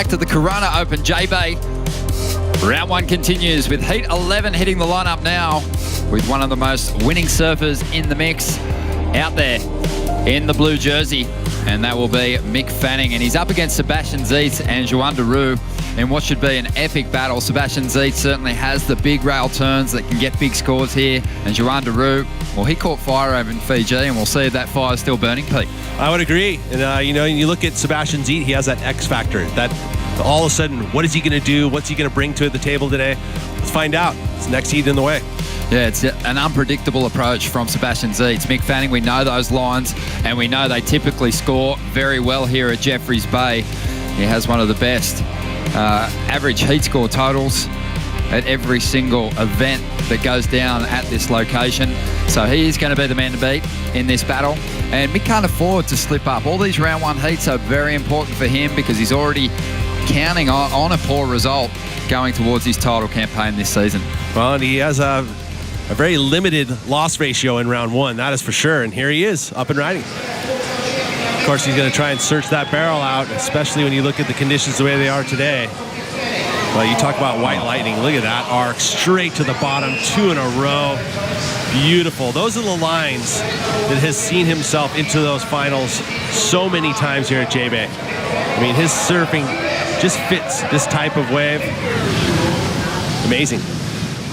back to the Corona Open JBay. Round 1 continues with Heat 11 hitting the lineup now with one of the most winning surfers in the mix out there in the blue jersey, and that will be Mick Fanning, and he's up against Sebastian Zeitz and Juan de Roux in what should be an epic battle. Sebastian Zeitz certainly has the big rail turns that can get big scores here, and Juan de Roux, well, he caught fire over in Fiji, and we'll see if that fire is still burning, Pete. I would agree. And, you know, you look at Sebastian Zeitz, he has that X factor, that all of a sudden, what is he going to do? What's he going to bring to the table today? Let's find out. It's next heat in the way. Yeah, it's an unpredictable approach from Sebastian Zeitz. Mick Fanning, we know those lines, and we know they typically score very well here at Jeffreys Bay. He has one of the best average heat score totals at every single event that goes down at this location. So he is going to be the man to beat in this battle. And Mick can't afford to slip up. All these round 1 heats are very important for him because he's already counting on a poor result going towards his title campaign this season. Well, and he has a very limited loss ratio in round 1, that is for sure. And here he is, up and riding. Of course, he's going to try and search that barrel out, especially when you look at the conditions the way they are today. Well, you talk about white lightning. Look at that arc, straight to the bottom, 2 in a row. Beautiful. Those are the lines that has seen himself into those finals so many times here at JBay. I mean, his surfing just fits this type of wave. Amazing.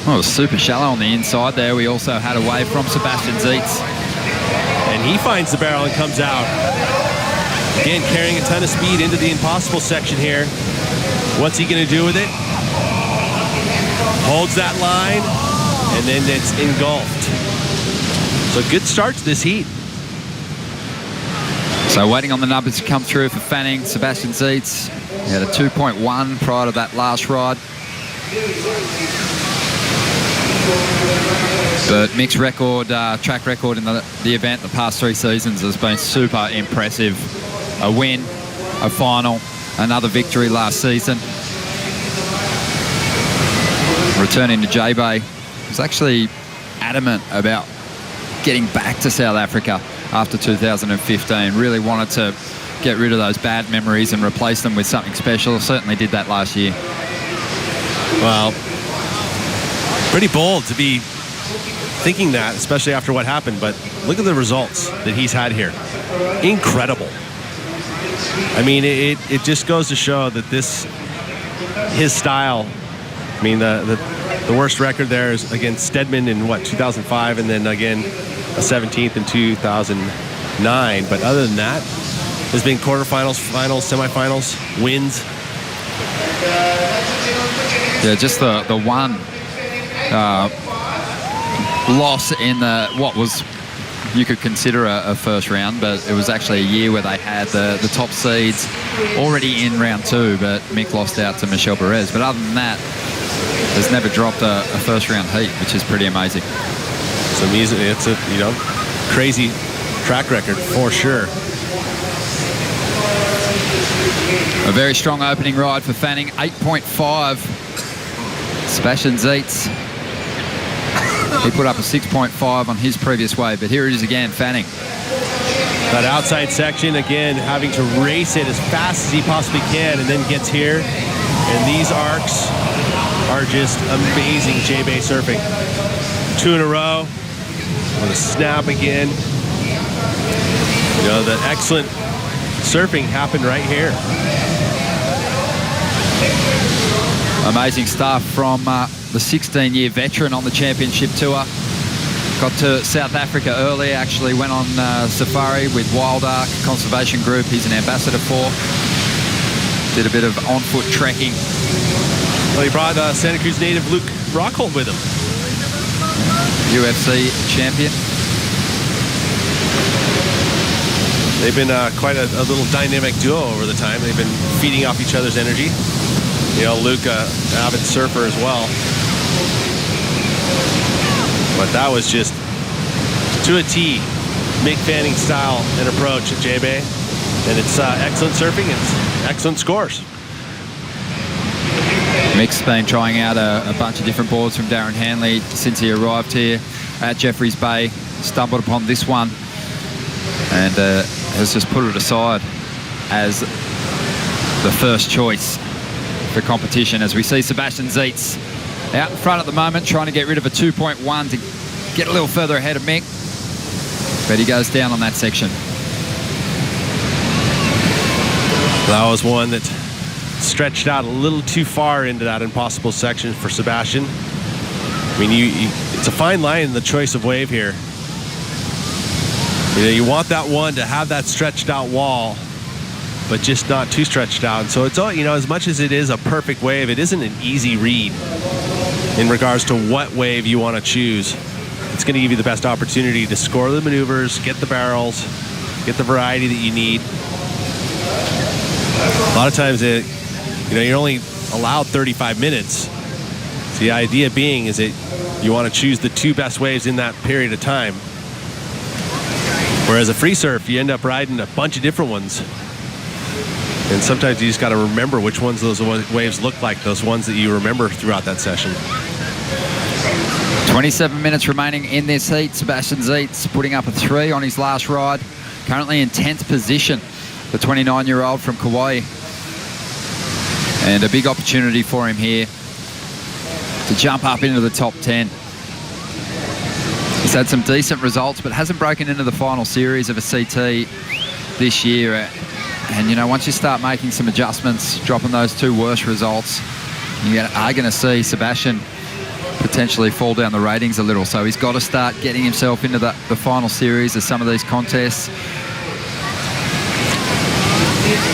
Well, it was super shallow on the inside there. We also had a wave from Sebastian Zeitz. And he finds the barrel and comes out. Again, carrying a ton of speed into the impossible section here. What's he going to do with it? Holds that line, and then it's engulfed. So good start to this heat. So waiting on the numbers to come through for Fanning. Sebastian Zeitz, he had a 2.1 prior to that last ride. But Mick's record, track record in the event the past 3 seasons has been super impressive. A win, a final, another victory last season. Returning to JBay, he was actually adamant about getting back to South Africa after 2015. Really wanted to get rid of those bad memories and replace them with something special. Certainly did that last year. Well, pretty bold to be thinking that, especially after what happened, but look at the results that he's had here. Incredible. I mean, it just goes to show that his style, I mean, the worst record there is against Stedman in, 2005, and then again, a 17th in 2009. But other than that, there's been quarterfinals, finals, semifinals, wins. Yeah, just the one loss in what was, you could consider a first round, but it was actually a year where they had the top seeds already in round 2, but Mick lost out to Michel Perez. But other than that, has never dropped a first round heat, which is pretty amazing. It's amazing. It's a crazy track record for sure. A very strong opening ride for Fanning, 8.5. Sebastian Zeitz, he put up a 6.5 on his previous wave, but here it is again, Fanning. That outside section, again, having to race it as fast as he possibly can, and then gets here. And these arcs are just amazing JBay surfing. 2 in a row, with a snap again. You know, the excellent surfing happened right here. Amazing stuff from the 16-year veteran on the championship tour. Got to South Africa early, actually went on safari with Wild Ark Conservation Group he's an ambassador for. Did a bit of on-foot trekking. Well, he brought Santa Cruz native Luke Rockhold with him. UFC champion. They've been quite a little dynamic duo over the time. They've been feeding off each other's energy. You know, Luke, avid surfer as well. But that was just to a T, Mick Fanning style and approach at JBay. And it's excellent surfing, it's excellent scores. Mick's been trying out a bunch of different boards from Darren Hanley since he arrived here at Jeffreys Bay. Stumbled upon this one and has just put it aside as the first choice for competition, as we see Sebastian Zeitz out in front at the moment, trying to get rid of a 2.1 to get a little further ahead of Mick. But he goes down on that section. That was one that stretched out a little too far into that impossible section for Sebastian. I mean, it's a fine line in the choice of wave here. You know, you want that one to have that stretched out wall, but just not too stretched out. And so it's all, you know, as much as it is a perfect wave, it isn't an easy read in regards to what wave you want to choose. It's going to give you the best opportunity to score the maneuvers, get the barrels, get the variety that you need. A lot of times, you're only allowed 35 minutes. So the idea being is that you want to choose the 2 best waves in that period of time. Whereas a free surf, you end up riding a bunch of different ones. And sometimes you just got to remember which ones those waves look like, those ones that you remember throughout that session. 27 minutes remaining in this heat. Sebastian Zeitz putting up a 3 on his last ride. Currently in 10th position, the 29-year-old from Kauai. And a big opportunity for him here to jump up into the top 10. He's had some decent results, but hasn't broken into the final series of a CT this year. And, you know, once you start making some adjustments, dropping those 2 worst results, you are going to see Sebastian potentially fall down the ratings a little. So he's got to start getting himself into the final series of some of these contests.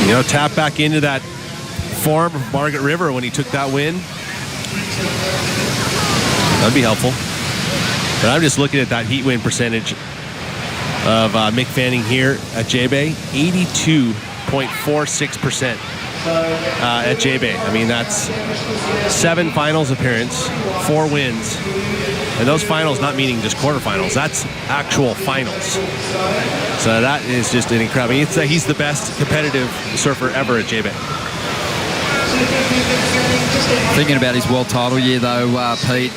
You know, tap back into that form of Margaret River when he took that win. That'd be helpful. But I'm just looking at that heat win percentage of Mick Fanning here at JBay, 82.46% at JBay. I mean, that's 7 finals appearance, 4 wins. And those finals not meaning just quarterfinals, that's actual finals. So that is just an incredible. He's the best competitive surfer ever at JBay. Thinking about his world title year, though, Pete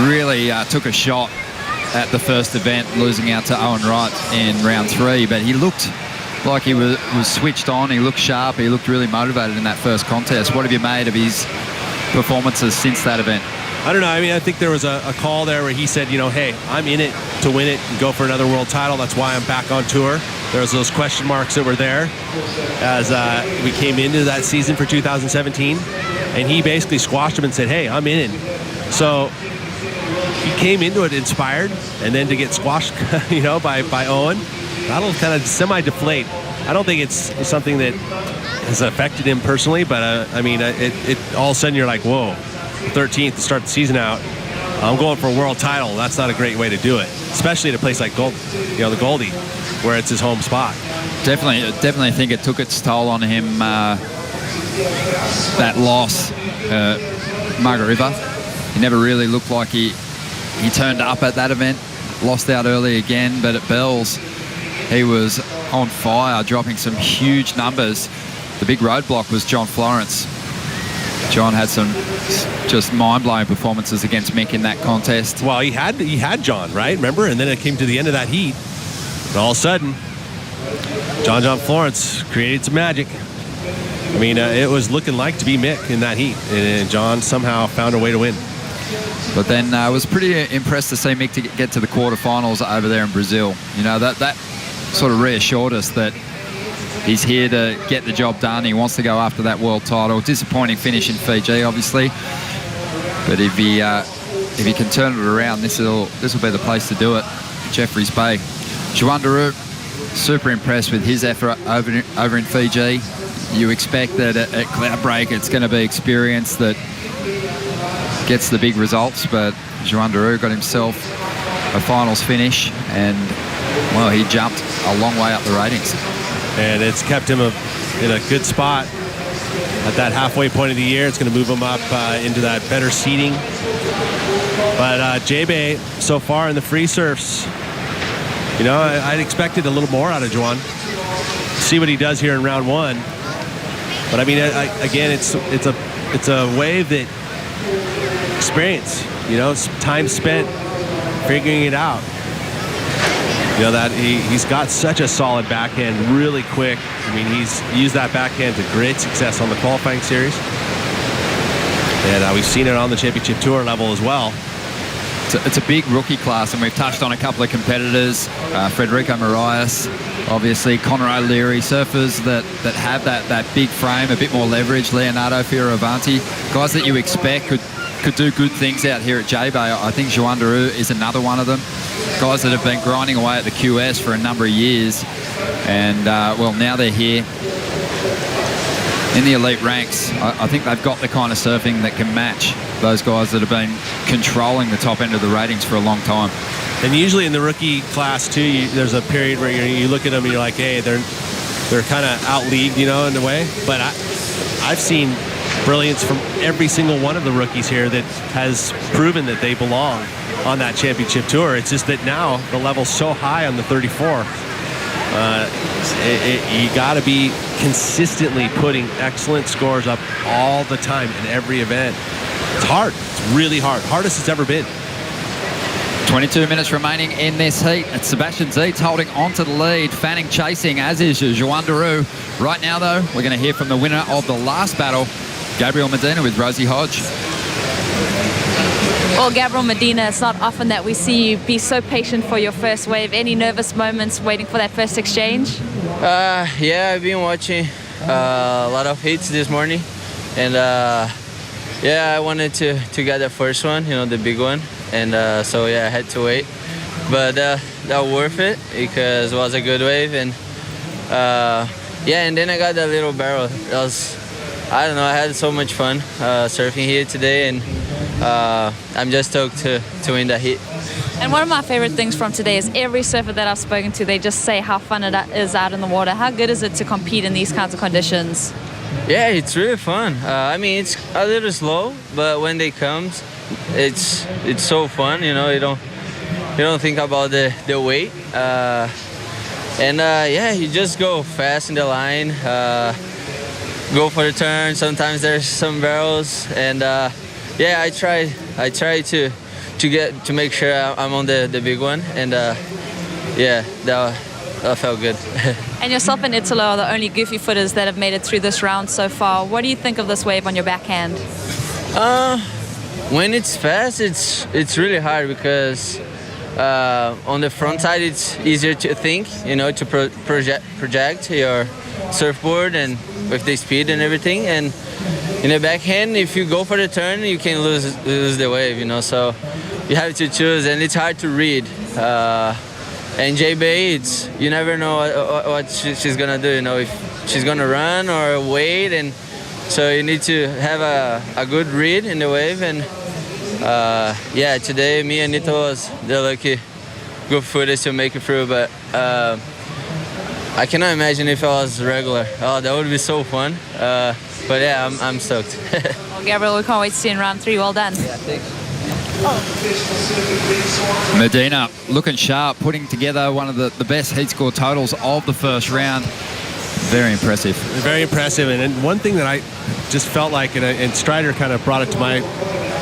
really took a shot at the first event, losing out to Owen Wright in round 3. But he looked like he was switched on. He looked sharp. He looked really motivated in that first contest. What have you made of his performances since that event? I don't know. I mean, I think there was a call there where he said, you know, hey, I'm in it to win it and go for another world title. That's why I'm back on tour. There was those question marks that were there as we came into that season for 2017. And he basically squashed him and said, hey, I'm in it. So he came into it inspired, and then to get squashed, you know, by Owen, that'll kind of semi-deflate. I don't think it's something that has affected him personally, but I mean, it all of a sudden you're like, whoa, 13th to start the season out. I'm going for a world title. That's not a great way to do it, especially at a place like the Goldie, where it's his home spot. Definitely think it took its toll on him. That loss, Margaret River. He never really looked like he turned up at that event. Lost out early again, but at Bells, he was on fire, dropping some huge numbers. The big roadblock was John Florence. John had some just mind-blowing performances against Mick in that contest. Well, he had John, right? Remember? And then it came to the end of that heat, and all of a sudden, John Florence created some magic. I mean, it was looking like to be Mick in that heat, and John somehow found a way to win. But then I was pretty impressed to see Mick to get to the quarterfinals over there in Brazil. You know, that sort of reassured us that he's here to get the job done. He wants to go after that world title. Disappointing finish in Fiji, obviously. But if he can turn it around, this will be the place to do it. Jeffreys Bay. Juan Daru, super impressed with his effort over in Fiji. You expect that at Cloudbreak it's going to be experience that gets the big results, but Juan Daru got himself a finals finish, and well, he jumped a long way up the ratings. And it's kept him in a good spot at that halfway point of the year. It's going to move him up into that better seating. But JBay so far in the free surfs, you know, I'd expected a little more out of Juan. See what he does here in round 1. But I mean, again, it's a wave that experience, you know, it's time spent figuring it out. You know that he's got such a solid backhand, really quick. I mean, he's used that backhand to great success on the qualifying series, and we've seen it on the championship tour level as well. It's a big rookie class, and we've touched on a couple of competitors, Federico Moraes, obviously Connor O'Leary, surfers that have that big frame, a bit more leverage, Leonardo Fioravanti, guys that you expect could do good things out here at JBay. I think Joan Daru is another one of them. Guys that have been grinding away at the QS for a number of years, and well, now they're here in the elite ranks. I think they've got the kind of surfing that can match those guys that have been controlling the top end of the ratings for a long time. And usually in the rookie class too, there's a period where you look at them and you're like, hey, they're kind of out-leagued, you know, in a way. But I've seen brilliance from every single one of the rookies here that has proven that they belong on that championship tour. It's just that now the level's so high on the 34. You got to be consistently putting excellent scores up all the time in every event. It's hard. It's really hard. Hardest it's ever been. 22 minutes remaining in this heat. It's Sebastian Zeitz holding on to the lead. Fanning chasing, as is Joan Daru. Right now, though, we're going to hear from the winner of the last battle, Gabriel Medina with Rosie Hodge. Well, Gabriel Medina, it's not often that we see you be so patient for your first wave. Any nervous moments waiting for that first exchange? Yeah, I've been watching a lot of hits this morning, and yeah, I wanted to get the first one, you know, the big one, and so yeah, I had to wait, but that was worth it because it was a good wave, and yeah, and then I got that little barrel. That was, I don't know, I had so much fun surfing here today, and I'm just stoked to win that heat. And one of my favorite things from today is every surfer that I've spoken to, they just say how fun it is out in the water. How good is it to compete in these kinds of conditions? Yeah, it's really fun. I mean, it's a little slow, but when they come, it's so fun. You know, you don't think about the weight, and yeah, you just go fast in the line, go for the turn. Sometimes there's some barrels, and yeah, I try to make sure I'm on the big one, and yeah, that felt good. And yourself and Italo are the only goofy footers that have made it through this round so far. What do you think of this wave on your backhand? When it's fast, it's really hard because on the front side it's easier to think, you know, to project your surfboard and with the speed and everything. And in the backhand, if you go for the turn, you can lose the wave, you know. So you have to choose, and it's hard to read. And JBay, you never know what she's gonna do, you know, if she's gonna run or wait, and so you need to have a good read in the wave. And yeah, today me and Nito was the lucky good footers to make it through, but I cannot imagine if I was regular. Oh, that would be so fun. But yeah, I'm stoked. Well, Gabriel, we can't wait to see you in round 3. Well done. Yeah, thanks. Medina looking sharp, putting together one of the best heat score totals of the first round. Very impressive. Very impressive. And one thing that I just felt like, and Strider kind of brought it to my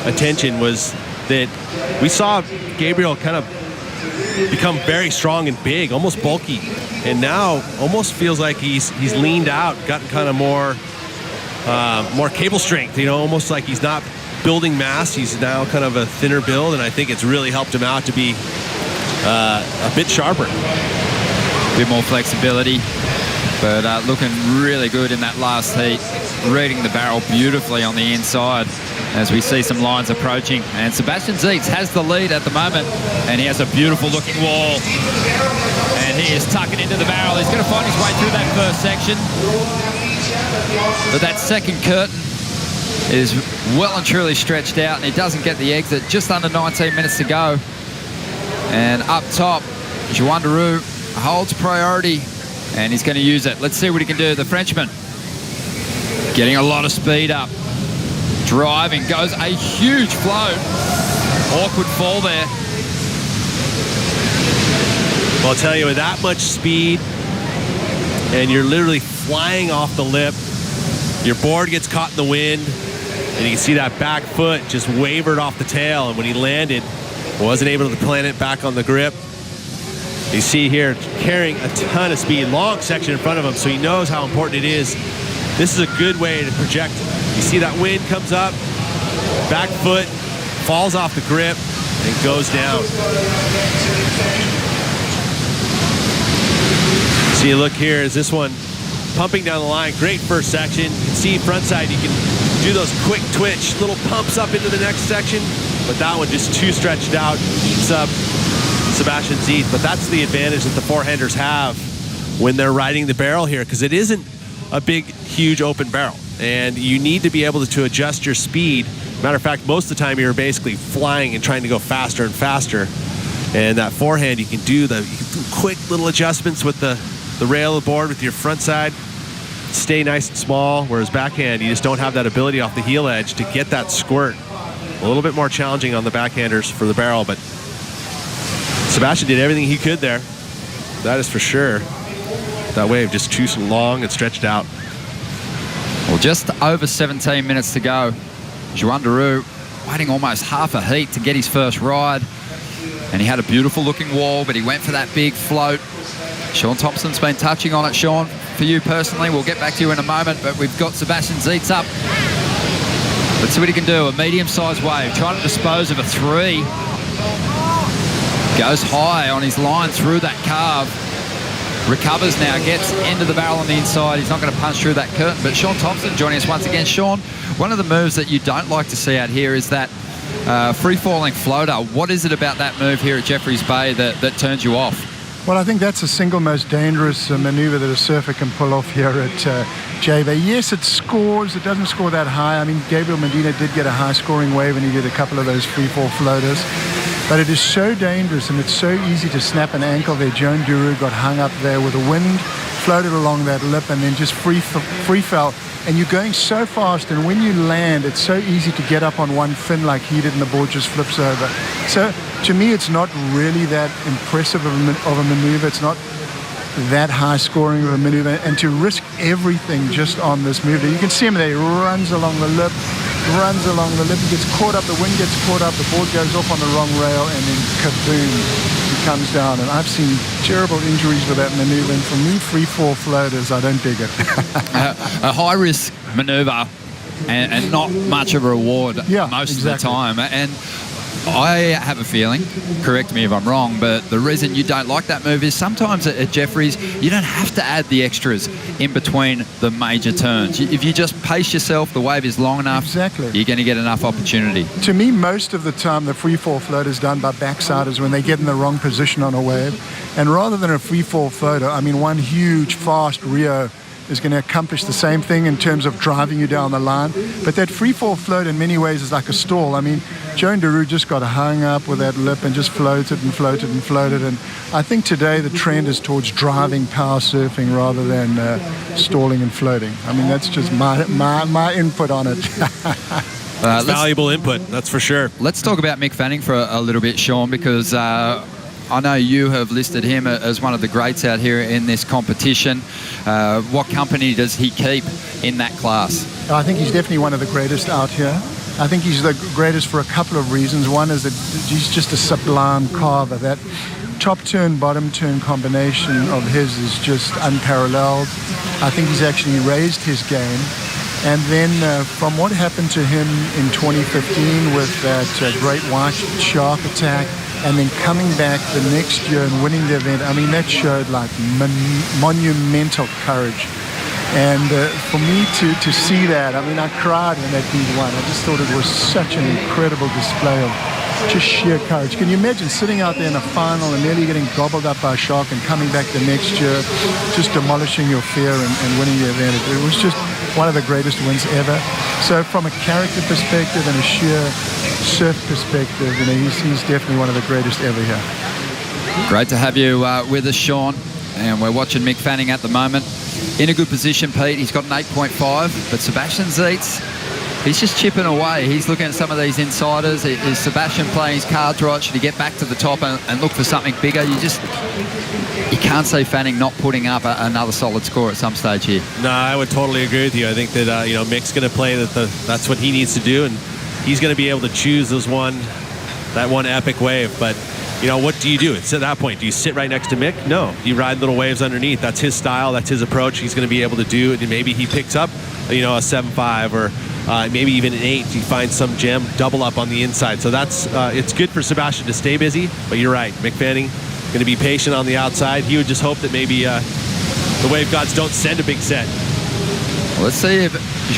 attention, was that we saw Gabriel kind of become very strong and big, almost bulky. And now almost feels like he's leaned out, gotten kind of more cable strength, you know, almost like he's not building mass. He's now kind of a thinner build, and I think it's really helped him out to be a bit sharper. A bit more flexibility, but looking really good in that last heat. Reading the barrel beautifully on the inside as we see some lines approaching. And Sebastian Zeitz has the lead at the moment, and he has a beautiful looking wall. And he is tucking into the barrel. He's going to find his way through that first section. But that second curtain is well and truly stretched out, and he doesn't get the exit. Just under 19 minutes to go. And up top, Joan Daru holds priority, and he's going to use it. Let's see what he can do. The Frenchman getting a lot of speed up. Driving, goes a huge float. Awkward fall there. Well, I'll tell you, with that much speed, and you're literally flying off the lip, your board gets caught in the wind, and you can see that back foot just wavered off the tail, and when he landed, wasn't able to plant it back on the grip. You see here, carrying a ton of speed, long section in front of him, so he knows how important it is. This is a good way to project. You see that wind comes up, back foot, falls off the grip, and goes down. See, look here, is this one pumping down the line. Great first section. You can see front side, you can do those quick twitch, little pumps up into the next section, but that one just too stretched out, eats up Sebastian Zietz. But that's the advantage that the forehanders have when they're riding the barrel here, because it isn't a big, huge open barrel, and you need to be able to adjust your speed. Matter of fact, most of the time you're basically flying and trying to go faster and faster. And that forehand, you can do quick little adjustments with the rail of the board with your front side, stay nice and small, whereas backhand, you just don't have that ability off the heel edge to get that squirt. A little bit more challenging on the backhanders for the barrel, but Sebastian did everything he could there. That is for sure. That wave just too long and stretched out. Well, just over 17 minutes to go. Joan Duru waiting almost half a heat to get his first ride. And he had a beautiful looking wall, but he went for that big float. Sean Thompson's been touching on it, Sean. For you personally, we'll get back to you in a moment, but we've got Sebastian Zietz up. Let's see what he can do. A medium-sized wave, trying to dispose of a 3. Goes high on his line through that carve. Recovers now, gets into the barrel on the inside. He's not going to punch through that curtain, but Sean Thompson joining us once again. Sean, one of the moves that you don't like to see out here is that free-falling floater. What is it about that move here at Jeffreys Bay that turns you off? Well, I think that's the single most dangerous maneuver that a surfer can pull off here at JBay. Yes, it scores. It doesn't score that high. I mean, Gabriel Medina did get a high-scoring wave, and he did a couple of those free-fall floaters. But it is so dangerous, and it's so easy to snap an ankle there. Joan Duru got hung up there with the wind, floated along that lip, and then just free fell. And you're going so fast, and when you land, it's so easy to get up on one fin like he did, and the board just flips over. So to me, it's not really that impressive of a maneuver. It's not that high scoring of a maneuver, and to risk everything just on this maneuver. You can see him there, he runs along the lip, he gets caught up, the wind gets caught up, the board goes off on the wrong rail, and then kaboom, he comes down. And I've seen terrible injuries with that maneuver, and for me, free fall floaters, I don't dig it. A high risk maneuver and not much of a reward most of the time. And I have a feeling, correct me if I'm wrong, but the reason you don't like that move is sometimes at Jeffreys, you don't have to add the extras in between the major turns. If you just pace yourself, the wave is long enough, exactly, you're going to get enough opportunity. To me, most of the time, the free fall floater is done by backsiders when they get in the wrong position on a wave. And rather than a free fall floater, I mean, one huge, fast Rio is going to accomplish the same thing in terms of driving you down the line. But that free fall float in many ways is like a stall. I mean, Joan Duru just got hung up with that lip and just floated and floated and floated. And I think today the trend is towards driving power surfing rather than stalling and floating. I mean, that's just my input on it. It's valuable input, that's for sure. Let's talk about Mick Fanning for a little bit, Sean, because I know you have listed him as one of the greats out here in this competition. What company does he keep in that class? I think he's definitely one of the greatest out here. I think he's the greatest for a couple of reasons. One is that he's just a sublime carver. That top turn, bottom turn combination of his is just unparalleled. I think he's actually raised his game. And then from what happened to him in 2015 with that great white shark attack, and then coming back the next year and winning the event, I mean, that showed like monumental courage. And for me to see that, I mean, I cried when that beat won. I just thought it was such an incredible display of just sheer courage. Can you imagine sitting out there in a final and nearly getting gobbled up by a shark and coming back the next year, just demolishing your fear and winning the event? It was just one of the greatest wins ever. So from a character perspective and a sheer surf perspective, you know, he's definitely one of the greatest ever here. Great to have you with us, Sean. And we're watching Mick Fanning at the moment. In a good position, Pete. He's got an 8.5, but Sebastian Zietz, he's just chipping away. He's looking at some of these insiders. Is Sebastian playing his cards right? Should he get back to the top and look for something bigger? You can't say Fanning not putting up another solid score at some stage here. No, I would totally agree with you. I think that Mick's going to play that's what he needs to do, and he's going to be able to choose that one epic wave. But what do you do? It's at that point, do you sit right next to Mick? No, you ride little waves underneath. That's his style. That's his approach. He's going to be able to do it. And maybe he picks up, a 7.5 or maybe even an 8. He finds some gem double up on the inside. So that's it's good for Sebastian to stay busy. But you're right, Mick Fanning going to be patient on the outside. He would just hope that maybe the wave gods don't send a big set. Let's see if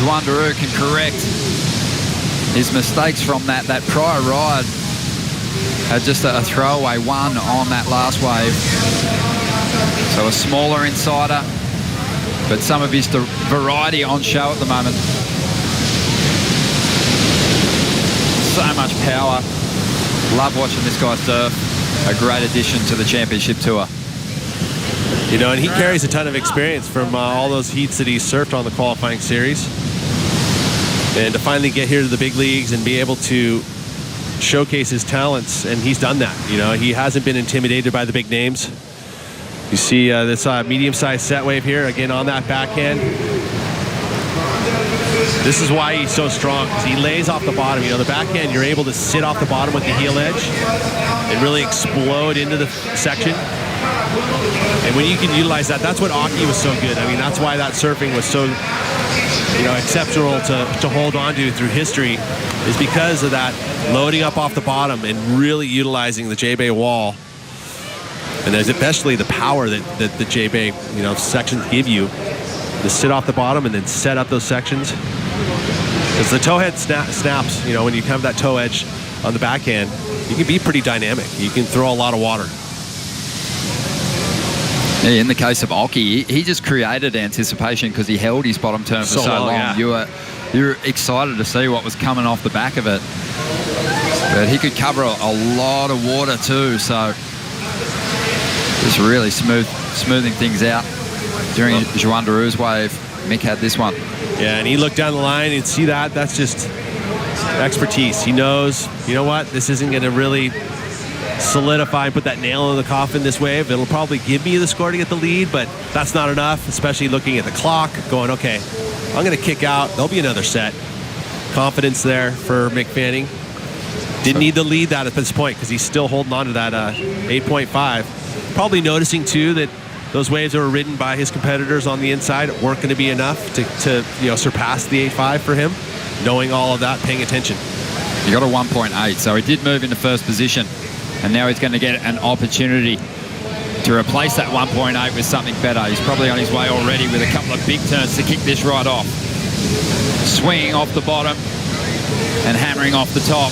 Juan Daru can correct his mistakes from that prior ride. Had just a throwaway 1 on that last wave. So a smaller insider, but some of his variety on show at the moment. So much power. Love watching this guy surf. A great addition to the championship tour. And he carries a ton of experience from all those heats that he's surfed on the qualifying series. And to finally get here to the big leagues and be able to showcase his talents, and he's done that. He hasn't been intimidated by the big names. You see this medium-sized set wave here, again on that backhand. This is why he's so strong, because he lays off the bottom. The backhand, you're able to sit off the bottom with the heel edge and really explode into the section. And when you can utilize that, that's what Aki was so good. That's why that surfing was so, exceptional to hold on to through history, is because of that loading up off the bottom and really utilizing the JBay wall. And there's especially the power that the JBay, sections give you to sit off the bottom and then set up those sections. Because the toe head snaps, when you have that toe edge on the backhand, you can be pretty dynamic. You can throw a lot of water. Yeah, in the case of Oki, he just created anticipation because he held his bottom turn for so long. Yeah. You were excited to see what was coming off the back of it. But he could cover a lot of water too, so just really smoothing things out. During Juan Daru's wave, Mick had this one. Yeah, and he looked down the line and see that. That's just expertise. He knows, this isn't going to really solidify and put that nail in the coffin this wave. It'll probably give me the score to get the lead, but that's not enough, especially looking at the clock, going, okay, I'm going to kick out. There'll be another set. Confidence there for Mick Fanning. Didn't need to lead that at this point because he's still holding on to that 8.5. Probably noticing, too, that those waves that were ridden by his competitors on the inside weren't going to be enough to surpass the 8.5 for him. Knowing all of that, paying attention. He got a 1.8, so he did move into first position. And now he's going to get an opportunity to replace that 1.8 with something better. He's probably on his way already with a couple of big turns to kick this right off. Swinging off the bottom and hammering off the top.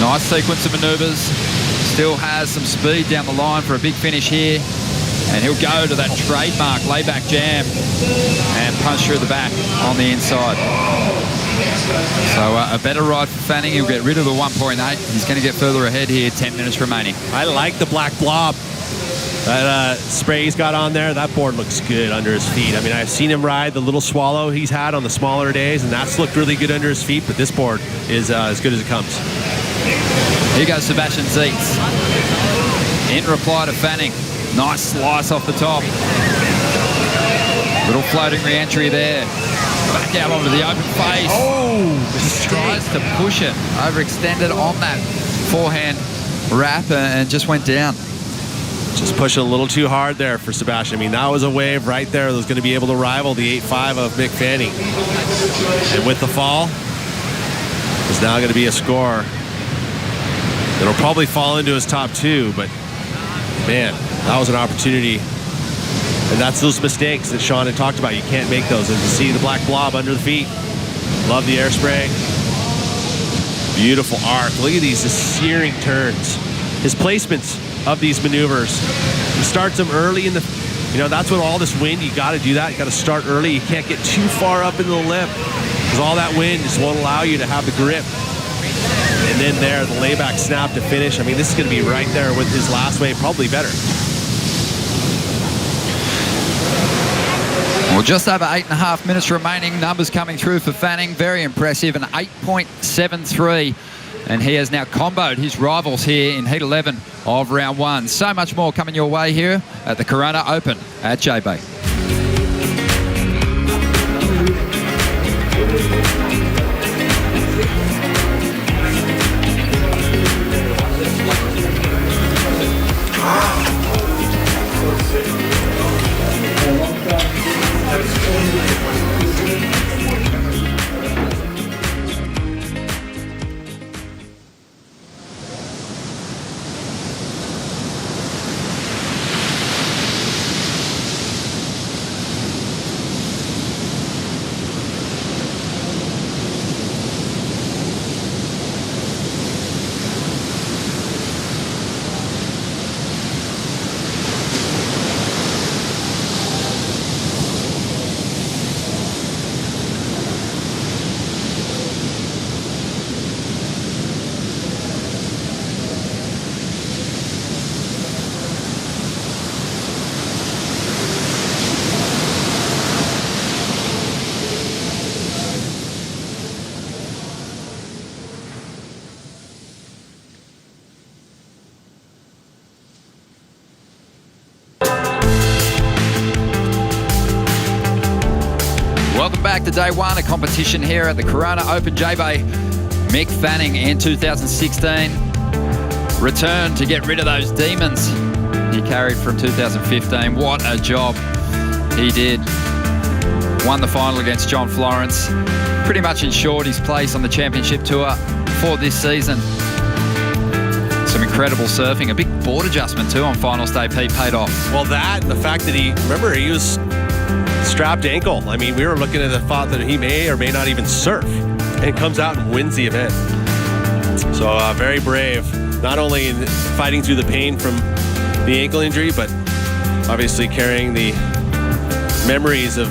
Nice sequence of maneuvers. Still has some speed down the line for a big finish here. And he'll go to that trademark layback jam and punch through the back on the inside. So a better ride for Fanning. He'll get rid of the 1.8. He's going to get further ahead here, 10 minutes remaining. I like the black blob. That spray he's got on there, that board looks good under his feet. I've seen him ride the little swallow he's had on the smaller days, and that's looked really good under his feet, but this board is as good as it comes. Here goes Sebastian Zeitz. In reply to Fanning. Nice slice off the top. Little floating re-entry there. Back out onto the open face. Oh! Tries to push it. Overextended on that forehand wrap and just went down. Just pushing a little too hard there for Sebastian. That was a wave right there that was going to be able to rival the 8.5 of Mick Fanning. And with the fall, there's now going to be a score. It'll probably fall into his top 2, but man, that was an opportunity. And that's those mistakes that Sean had talked about. You can't make those. And to see the black blob under the feet. Love the air spray. Beautiful arc. Look at these just searing turns. His placements of these maneuvers. He starts them early in the, that's what all this wind, you got to do that. You got to start early. You can't get too far up into the lip because all that wind just won't allow you to have the grip. And then there, the layback snap to finish. This is going to be right there with his last wave, probably better. Well, just over 8.5 minutes remaining. Numbers coming through for Fanning. Very impressive, an 8.73. And he has now comboed his rivals here in Heat 11 of Round 1. So much more coming your way here at the Corona Open at JBay. back to day one of competition here at the Corona Open JBay. Mick Fanning in 2016 returned to get rid of those demons he carried from 2015. What a job he did. Won the final against John Florence. Pretty much ensured his place on the championship tour for this season. Some incredible surfing. A big board adjustment too on finals day, Pete, paid off. Well, that and the fact that he was strapped ankle. I mean, we were looking at the thought that he may or may not even surf, and comes out and wins the event. So very brave, not only in fighting through the pain from the ankle injury, but obviously carrying the memories of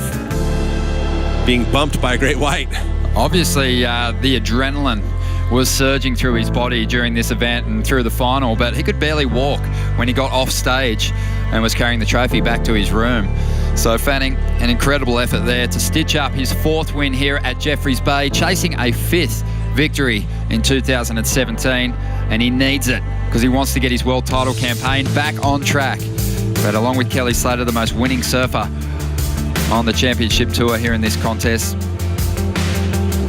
being bumped by a great white. Obviously, the adrenaline was surging through his body during this event and through the final, but he could barely walk when he got off stage and was carrying the trophy back to his room. So Fanning, an incredible effort there to stitch up his 4th win here at Jeffreys Bay, chasing a 5th victory in 2017, and he needs it because he wants to get his world title campaign back on track. But along with Kelly Slater, the most winning surfer on the championship tour here in this contest,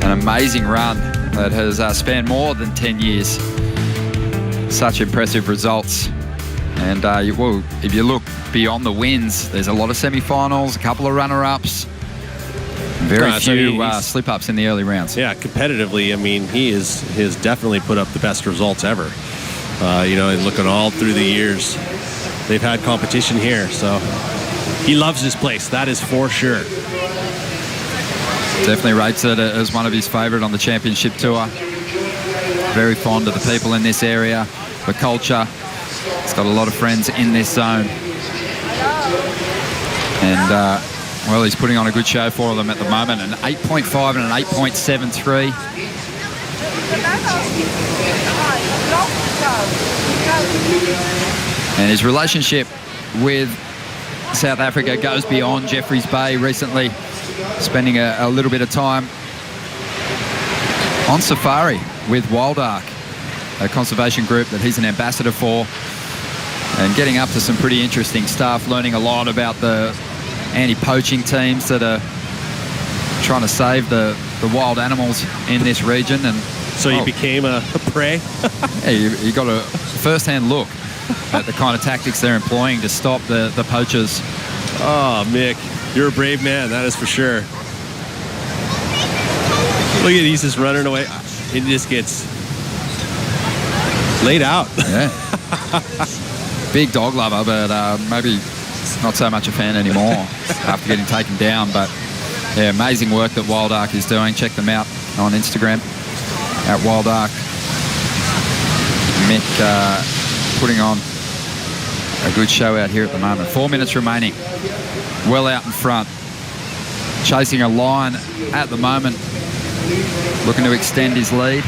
an amazing run that has spanned more than 10 years. Such impressive results. And if you look beyond the wins, there's a lot of semi-finals, a couple of runner-ups, very few slip-ups in the early rounds. Yeah, competitively, I mean, he has definitely put up the best results ever. And looking all through the years, they've had competition here. So he loves this place, that is for sure. Definitely rates it as one of his favourite on the championship tour. Very fond of the people in this area, the culture. He's got a lot of friends in this zone. And, he's putting on a good show for them at the moment. An 8.5 and an 8.73. And his relationship with South Africa goes beyond Jeffreys Bay. Recently spending a little bit of time on safari with Wild Ark, a conservation group that he's an ambassador for, and getting up to some pretty interesting stuff, learning a lot about the anti-poaching teams that are trying to save the wild animals in this region. And so you became a prey? Yeah, you got a first-hand look at the kind of tactics they're employing to stop the poachers. Oh, Mick, you're a brave man, that is for sure. Look at, he's just running away. It just gets laid out. Yeah. Big dog lover, but maybe not so much a fan anymore after getting taken down. But yeah, amazing work that Wild Ark is doing. Check them out on Instagram at Wild Ark. Mick putting on a good show out here at the moment. 4 minutes remaining. Well out in front. Chasing a line at the moment. Looking to extend his lead.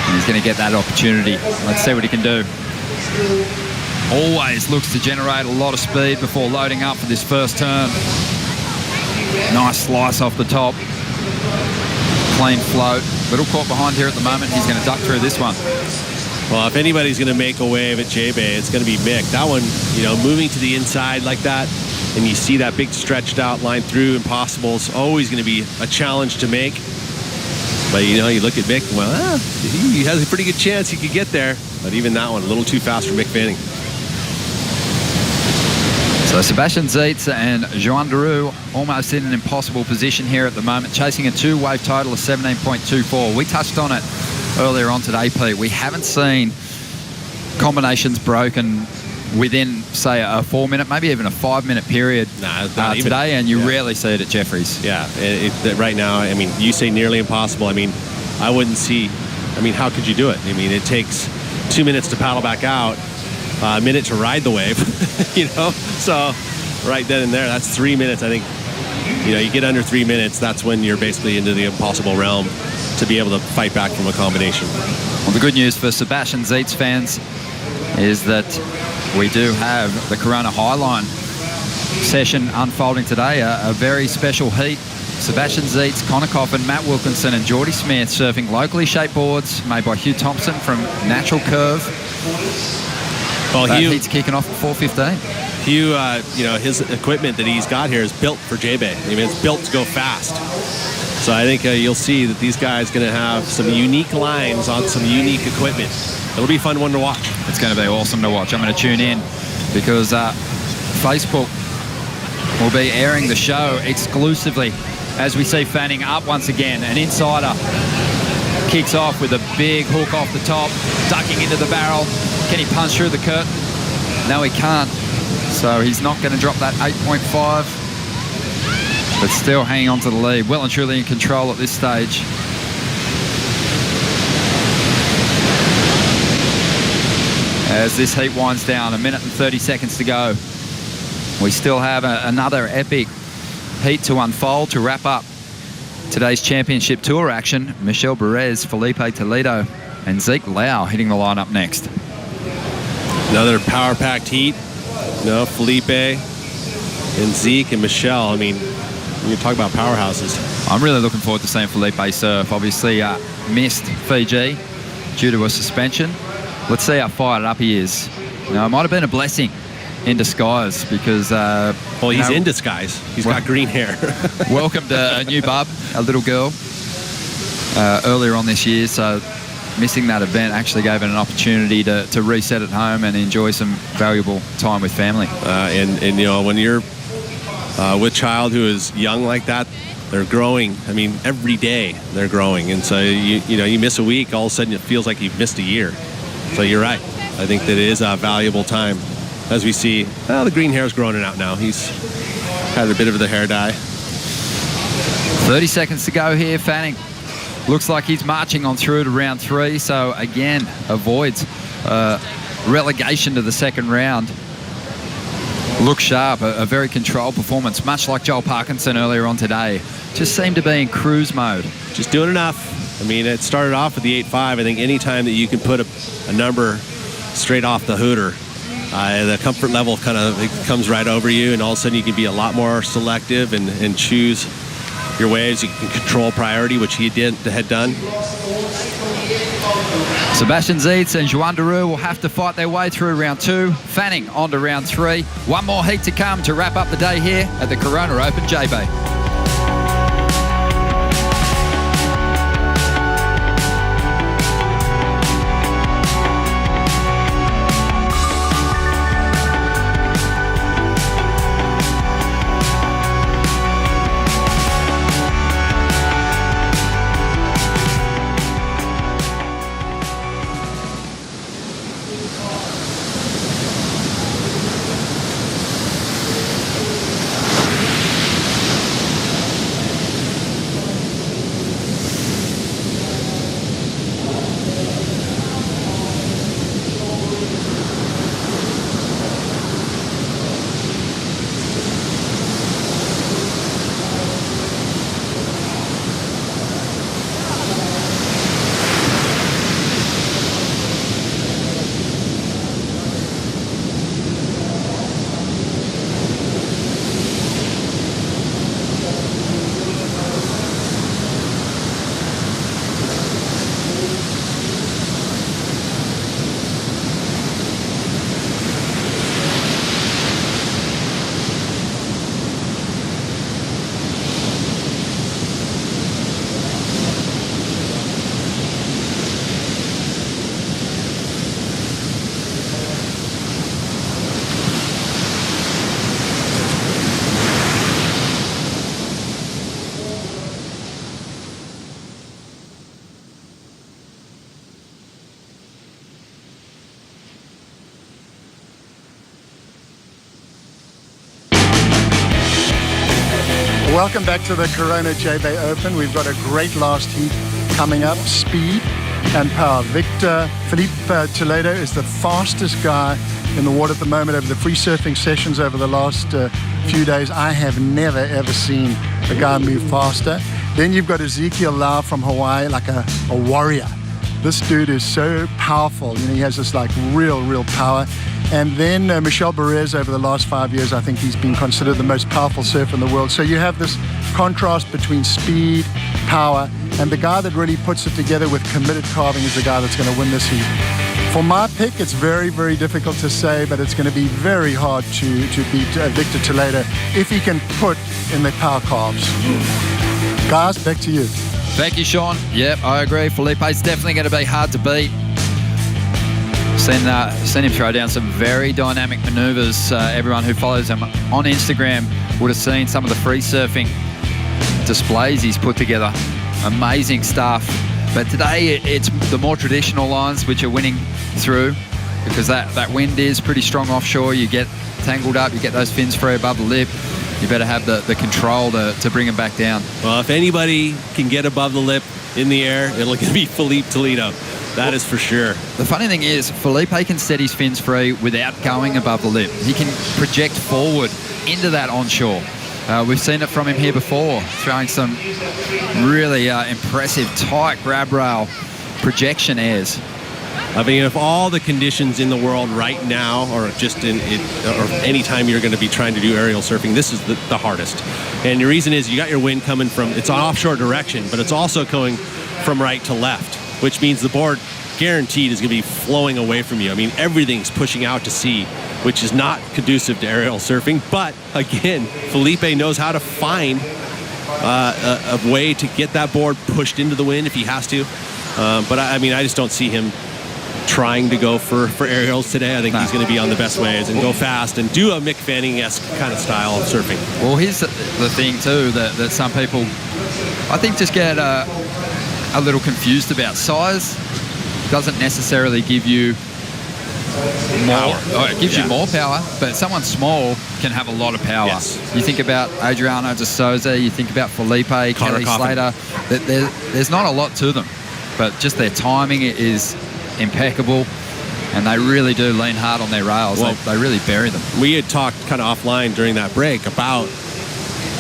And he's going to get that opportunity. Let's see what he can do. Always looks to generate a lot of speed before loading up for this first turn. Nice slice off the top. Clean float. Little caught behind here at the moment. He's going to duck through this one. Well, if anybody's going to make a wave at JBay, it's going to be Mick. That one, moving to the inside like that, and you see that big stretched out line through impossible, is always going to be a challenge to make. But, you look at Mick, well, he has a pretty good chance he could get there. But even that one, a little too fast for Mick Fanning. So Sebastian Zeitz and Joan Deroux almost in an impossible position here at the moment, chasing a 2-wave total of 17.24. We touched on it earlier on today, Pete. We haven't seen combinations broken within, say, a 4-minute, maybe even a 5-minute period today, and you rarely see it at Jeffreys. Yeah, right now, I mean, you say nearly impossible. I mean, I wouldn't see, how could you do it? I mean, it takes 2 minutes to paddle back out, a minute to ride the wave, So right then and there, that's 3 minutes. I think, you get under 3 minutes, that's when you're basically into the impossible realm to be able to fight back from a combination. Well, the good news for Sebastian Zeitz fans is that we do have the Corona Highline session unfolding today, a very special heat. Sebastian Zeitz, Connor Coffin, Matt Wilkinson and Geordie Smith surfing locally shaped boards made by Hugh Thompson from Natural Curve. Well, Hugh, heat's kicking off at 4:15. Hugh, his equipment that he's got here is built for JBay. I mean, it's built to go fast. So I think you'll see that these guys going to have some unique lines on some unique equipment. It'll be a fun one to watch. It's going to be awesome to watch. I'm going to tune in because Facebook will be airing the show exclusively as we see Fanning up once again. An insider kicks off with a big hook off the top, ducking into the barrel. Can he punch through the curtain? No, he can't. So he's not going to drop that 8.5, but still hanging on to the lead. Well and truly in control at this stage. As this heat winds down, 1 minute and 30 seconds to go. We still have another epic heat to unfold to wrap up today's championship tour action. Michel Perez, Felipe Toledo, and Zeke Lau hitting the lineup next. Another power-packed heat. Felipe and Zeke and Michel. I mean, you talk about powerhouses. I'm really looking forward to seeing Felipe surf. Obviously missed Fiji due to a suspension. Let's see how fired up he is. It might have been a blessing in disguise because... he's in disguise. He's got green hair. Welcomed a new bub, a little girl, earlier on this year. So missing that event actually gave it an opportunity to reset at home and enjoy some valuable time with family. And when you're with child who is young like that, they're growing. I mean, every day they're growing. And so, you miss a week, all of a sudden it feels like you've missed a year. So you're right. I think that it is a valuable time. As we see, the green hair's growing out now. He's had a bit of the hair dye. 30 seconds to go here, Fanning. Looks like he's marching on through to round 3. So again, avoids relegation to the second round. Looks sharp, a very controlled performance, much like Joel Parkinson earlier on today. Just seemed to be in cruise mode. Just doing enough. I mean, it started off with the 8.5. I think any time that you can put a number straight off the hooter, the comfort level kind of comes right over you, and all of a sudden you can be a lot more selective and choose your waves. You can control priority, which he had done. Sebastian Zietz and Juan Daru will have to fight their way through round 2. Fanning on to round 3. One more heat to come to wrap up the day here at the Corona Open JBay. Welcome back to the Corona JBay Open. We've got a great last heat coming up, speed and power. Felipe Toledo is the fastest guy in the water at the moment. Over the free surfing sessions over the last few days, I have never, ever seen a guy move faster. Then you've got Ezekiel Lau from Hawaii, like a warrior. This dude is so powerful. He has this like real power. And then Michel Perez, over the last 5 years, I think he's been considered the most powerful surfer in the world. So you have this contrast between speed, power, And the guy that really puts it together with committed carving is the guy that's going to win this heat. For my pick, it's very, very difficult to say, but it's going to be very hard to beat Victor Toledo if he can put in the power carves. Guys, back to you. Thank you, Sean. Yep, I agree. Felipe's definitely going to be hard to beat. Seen him throw down some very dynamic maneuvers. Everyone who follows him on Instagram would have seen some of the free surfing displays he's put together. Amazing stuff. But today it's the more traditional lines which are winning through, because that wind is pretty strong offshore. You get tangled up, you get those fins free above the lip. You better have the control to bring them back down. Well, if anybody can get above the lip in the air, it'll be Felipe Toledo. That is for sure. The funny thing is, Felipe can set his fins free without going above the lip. He can project forward into that onshore. We've seen it from him here before, throwing some really impressive tight grab rail projection airs. I mean, if all the conditions in the world right now, or just or any time you're going to be trying to do aerial surfing, this is the hardest. And the reason is you got your wind coming from, it's an offshore direction, but it's also going from right to left, which means the board guaranteed is going to be flowing away from you. I mean, everything's pushing out to sea, which is not conducive to aerial surfing. But again, Felipe knows how to find a way to get that board pushed into the wind if he has to. But I mean, I just don't see him trying to go for aerials today. I think he's going to be on the best waves and go fast and do a Mick Fanning-esque kind of style of surfing. Well, here's the thing too that some people, I think, just get a little confused about. Size doesn't necessarily give you more power. It gives you more power, but someone small can have a lot of power. Yes. You think about Adriano de Souza, you think about Felipe, Kelly Slater. There's not a lot to them, but just their timing is impeccable, and they really do lean hard on their rails. Well, they really bury them. We had talked kind of offline during that break about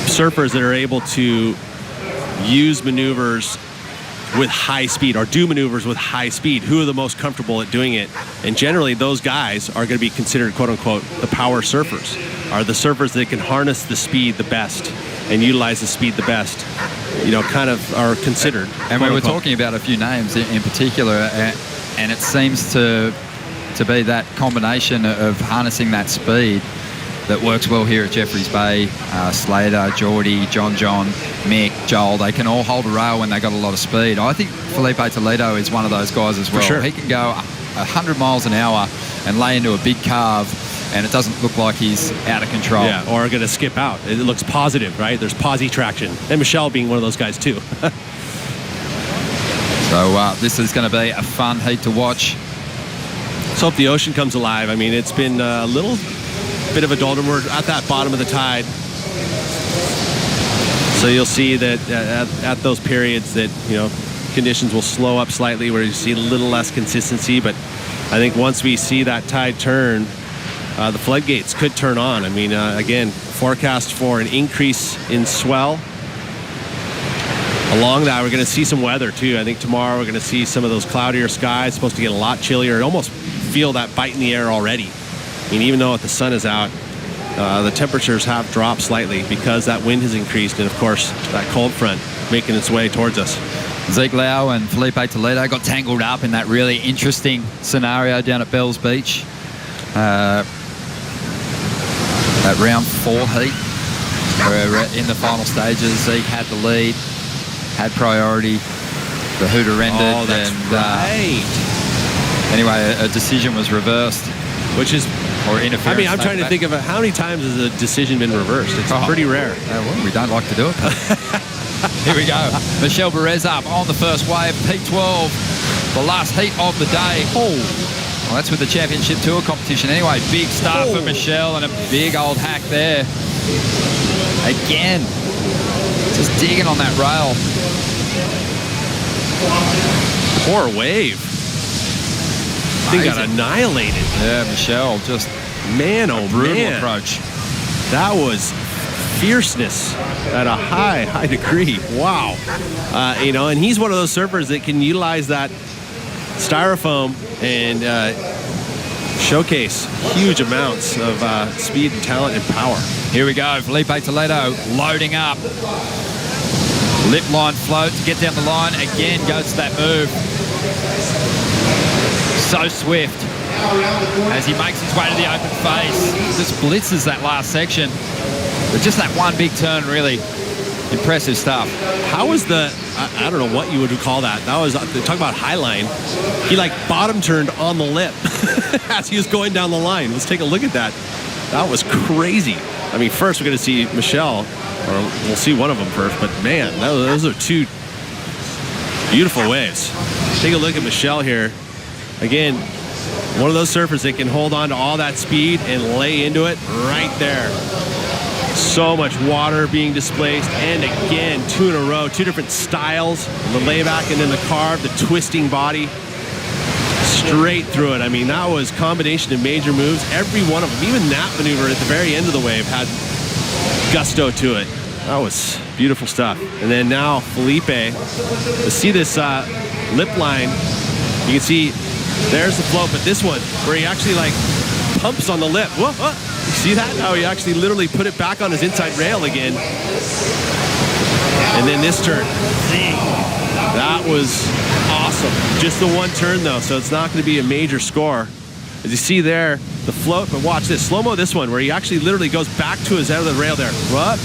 surfers that are able to use maneuvers with high speed, or do maneuvers with high speed. Who are the most comfortable at doing it? And generally those guys are going to be considered, quote unquote, the power surfers, are the surfers that can harness the speed the best and utilize the speed the best, kind of are considered. And we were talking about a few names in particular, and it seems to be that combination of harnessing that speed that works well here at Jeffreys Bay. Slater, Geordie, John, Mick, Joel, they can all hold a rail when they got a lot of speed. I think Felipe Toledo is one of those guys as well. For sure. He can go 100 miles an hour and lay into a big carve, and it doesn't look like he's out of control. Yeah, or going to skip out. It looks positive, right? There's posi traction. And Michelle being one of those guys too. So this is going to be a fun heat to watch. Let's hope the ocean comes alive. I mean, it's been a little bit of a doldrum. We're at that bottom of the tide. So you'll see that at those periods that, conditions will slow up slightly, where you see a little less consistency. But I think once we see that tide turn, the floodgates could turn on. I mean, again, forecast for an increase in swell. Along that, we're going to see some weather too. I think tomorrow we're going to see some of those cloudier skies. It's supposed to get a lot chillier. I almost feel that bite in the air already. I mean, even though the sun is out, the temperatures have dropped slightly because that wind has increased, and of course that cold front making its way towards us. Zeke Lau and Felipe Toledo got tangled up in that really interesting scenario down at Bells Beach. At round 4 heat, where in the final stages, Zeke had the lead, had priority. The hooter ended. Oh, that's right. Anyway, a decision was reversed. Which is, or interference. I mean, I'm trying to think of how many times has a decision been reversed? It's pretty rare. Well, we don't like to do it. Here we go. Michelle Perez up on the first wave. Heat 12, the last heat of the day. Well, that's with the Championship Tour competition. Anyway, big start for Michelle, and a big old hack there. Again, just digging on that rail. Poor wave. Thing got annihilated. Yeah, Michelle, just brutal approach. That was fierceness at a high degree. Wow. And he's one of those surfers that can utilize that styrofoam and showcase huge amounts of speed and talent and power. Here we go, Felipe Toledo loading up. Lip line float to get down the line. Again, goes to that move. So swift. As he makes his way to the open face, just blitzes that last section. But just that one big turn, really impressive stuff. How was the, I don't know what you would call that. That was, talk about high line. He like bottom turned on the lip as he was going down the line. Let's take a look at that. That was crazy. I mean, first we're going to see Michelle, or we'll see one of them first, but man, those are two beautiful waves. Take a look at Michelle here. Again, one of those surfers that can hold on to all that speed and lay into it right there. So much water being displaced, and again, 2 in a row, 2 different styles, the layback and then the carve, the twisting body, straight through it. I mean, that was a combination of major moves, every one of them. Even that maneuver at the very end of the wave had gusto to it. That was beautiful stuff. And then now Felipe, to see this lip line, you can see there's the float, but this one where he actually like pumps on the lip. Whoa, whoa. You see that? How he actually literally put it back on his inside rail again. And then this turn. That was awesome. Just the one turn though, so it's not going to be a major score. As you see there, the float, but watch this. Slow-mo this one, where he actually literally goes back to his out of the rail there. What?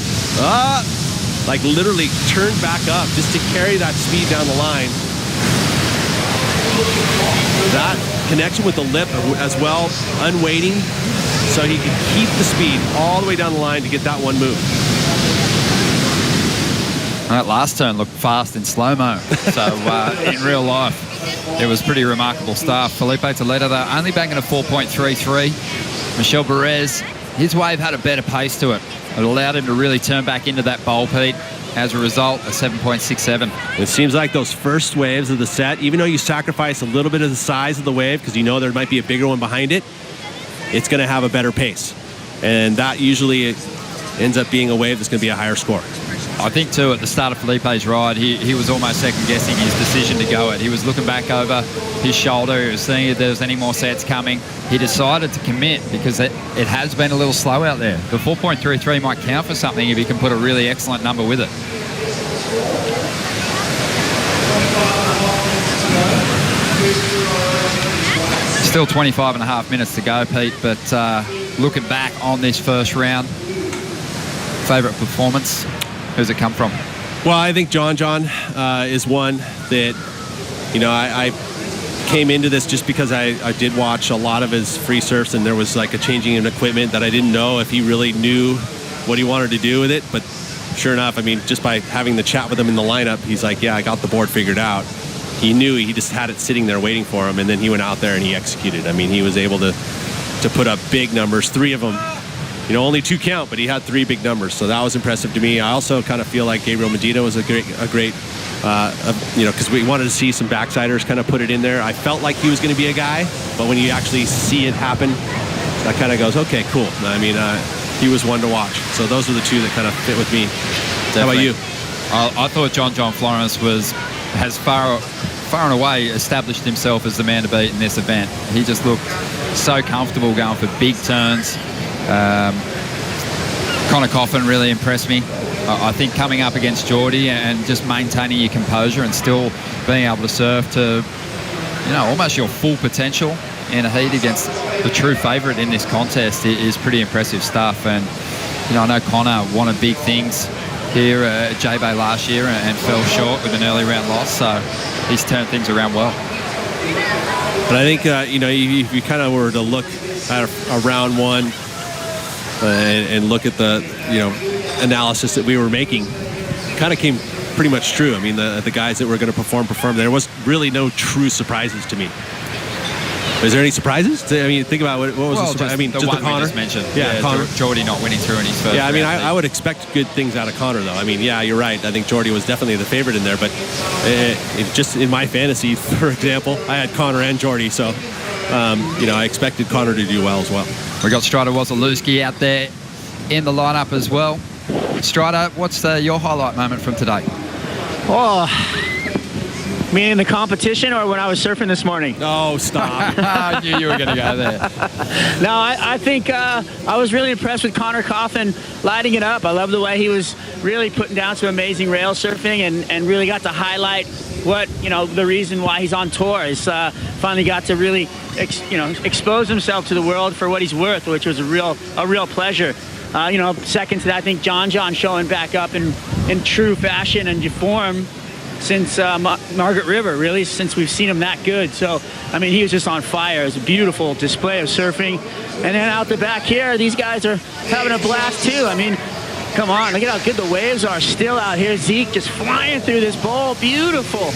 Like literally turned back up just to carry that speed down the line. That connection with the lip as well, unweighting, so he can keep the speed all the way down the line to get that one move. That last turn looked fast in slow-mo. So in real life, it was pretty remarkable stuff. Felipe Toledo, though, only banking a 4.33. Michel Perez, his wave had a better pace to it. It allowed him to really turn back into that bowl, Pete. As a result, a 7.67. It seems like those first waves of the set, even though you sacrifice a little bit of the size of the wave because you know there might be a bigger one behind it, it's going to have a better pace. And that usually ends up being a wave that's going to be a higher score. I think, too, at the start of Felipe's ride, he was almost second-guessing his decision to go it. He was looking back over his shoulder. He was seeing if there was any more sets coming. He decided to commit because it has been a little slow out there. The 4.33 might count for something if he can put a really excellent number with it. Still 25 and a half minutes to go, Pete, but looking back on this first round, favourite performance? Who's it come from? Well, I think John is one that, you know, I came into this just because I did watch a lot of his free surfs, and there was like a changing in equipment that I didn't know if he really knew what he wanted to do with it. But sure enough, I mean, just by having the chat with him in the lineup, he's like, yeah, I got the board figured out. He knew, he just had it sitting there waiting for him, and then he went out there and he executed. I mean, he was able to put up big numbers, 3 of them. You know, only 2 count, but he had 3 big numbers, so that was impressive to me. I also kind of feel like Gabriel Medina was a great, you know, because we wanted to see some backsiders kind of put it in there. I felt like he was going to be a guy, but when you actually see it happen, that kind of goes, okay, cool. I mean, he was one to watch. So those are the 2 that kind of fit with me. Definitely. How about you? I thought John Florence has far and away established himself as the man to beat in this event. He just looked so comfortable going for big turns. Connor Coffin really impressed me. I think coming up against Geordie and just maintaining your composure and still being able to surf to, you know, almost your full potential in a heat against the true favourite in this contest is pretty impressive stuff. And, you know, I know Connor wanted big things here at JBay last year and fell short with an early round loss, so he's turned things around well. But I think, you know, if you kind of were to look at a round 1 and look at the, you know, analysis that we were making, kind of came pretty much true. I mean, the guys that were going to perform. There was really no true surprises to me. Is there any surprises? I mean, think about what was the surprise? I mean, just the Connor. We just mentioned. Yeah, Connor. Geordie not winning through in his first. Yeah, I mean, I would expect good things out of Connor, though. I mean, yeah, you're right. I think Geordie was definitely the favorite in there, but just in my fantasy, for example, I had Connor and Geordie, so you know, I expected Connor to do well as well. We got Strider Wasilewski out there in the lineup as well. Strider, what's your highlight moment from today? Oh, Meaning the competition or when I was surfing this morning? Oh, stop. I knew you were going to go there. No, I think I was really impressed with Connor Coffin lighting it up. I love the way he was really putting down some amazing rail surfing and really got to highlight what, the reason why he's on tour is finally got to really, expose himself to the world for what he's worth, which was a real pleasure. Second to that, I think John showing back up in true fashion and form since Margaret River, really, since we've seen him that good. So, I mean, he was just on fire. It was a beautiful display of surfing. And then out the back here, these guys are having a blast too. I mean, come on, look at how good the waves are still out here. Zeke just flying through this bowl. Beautiful.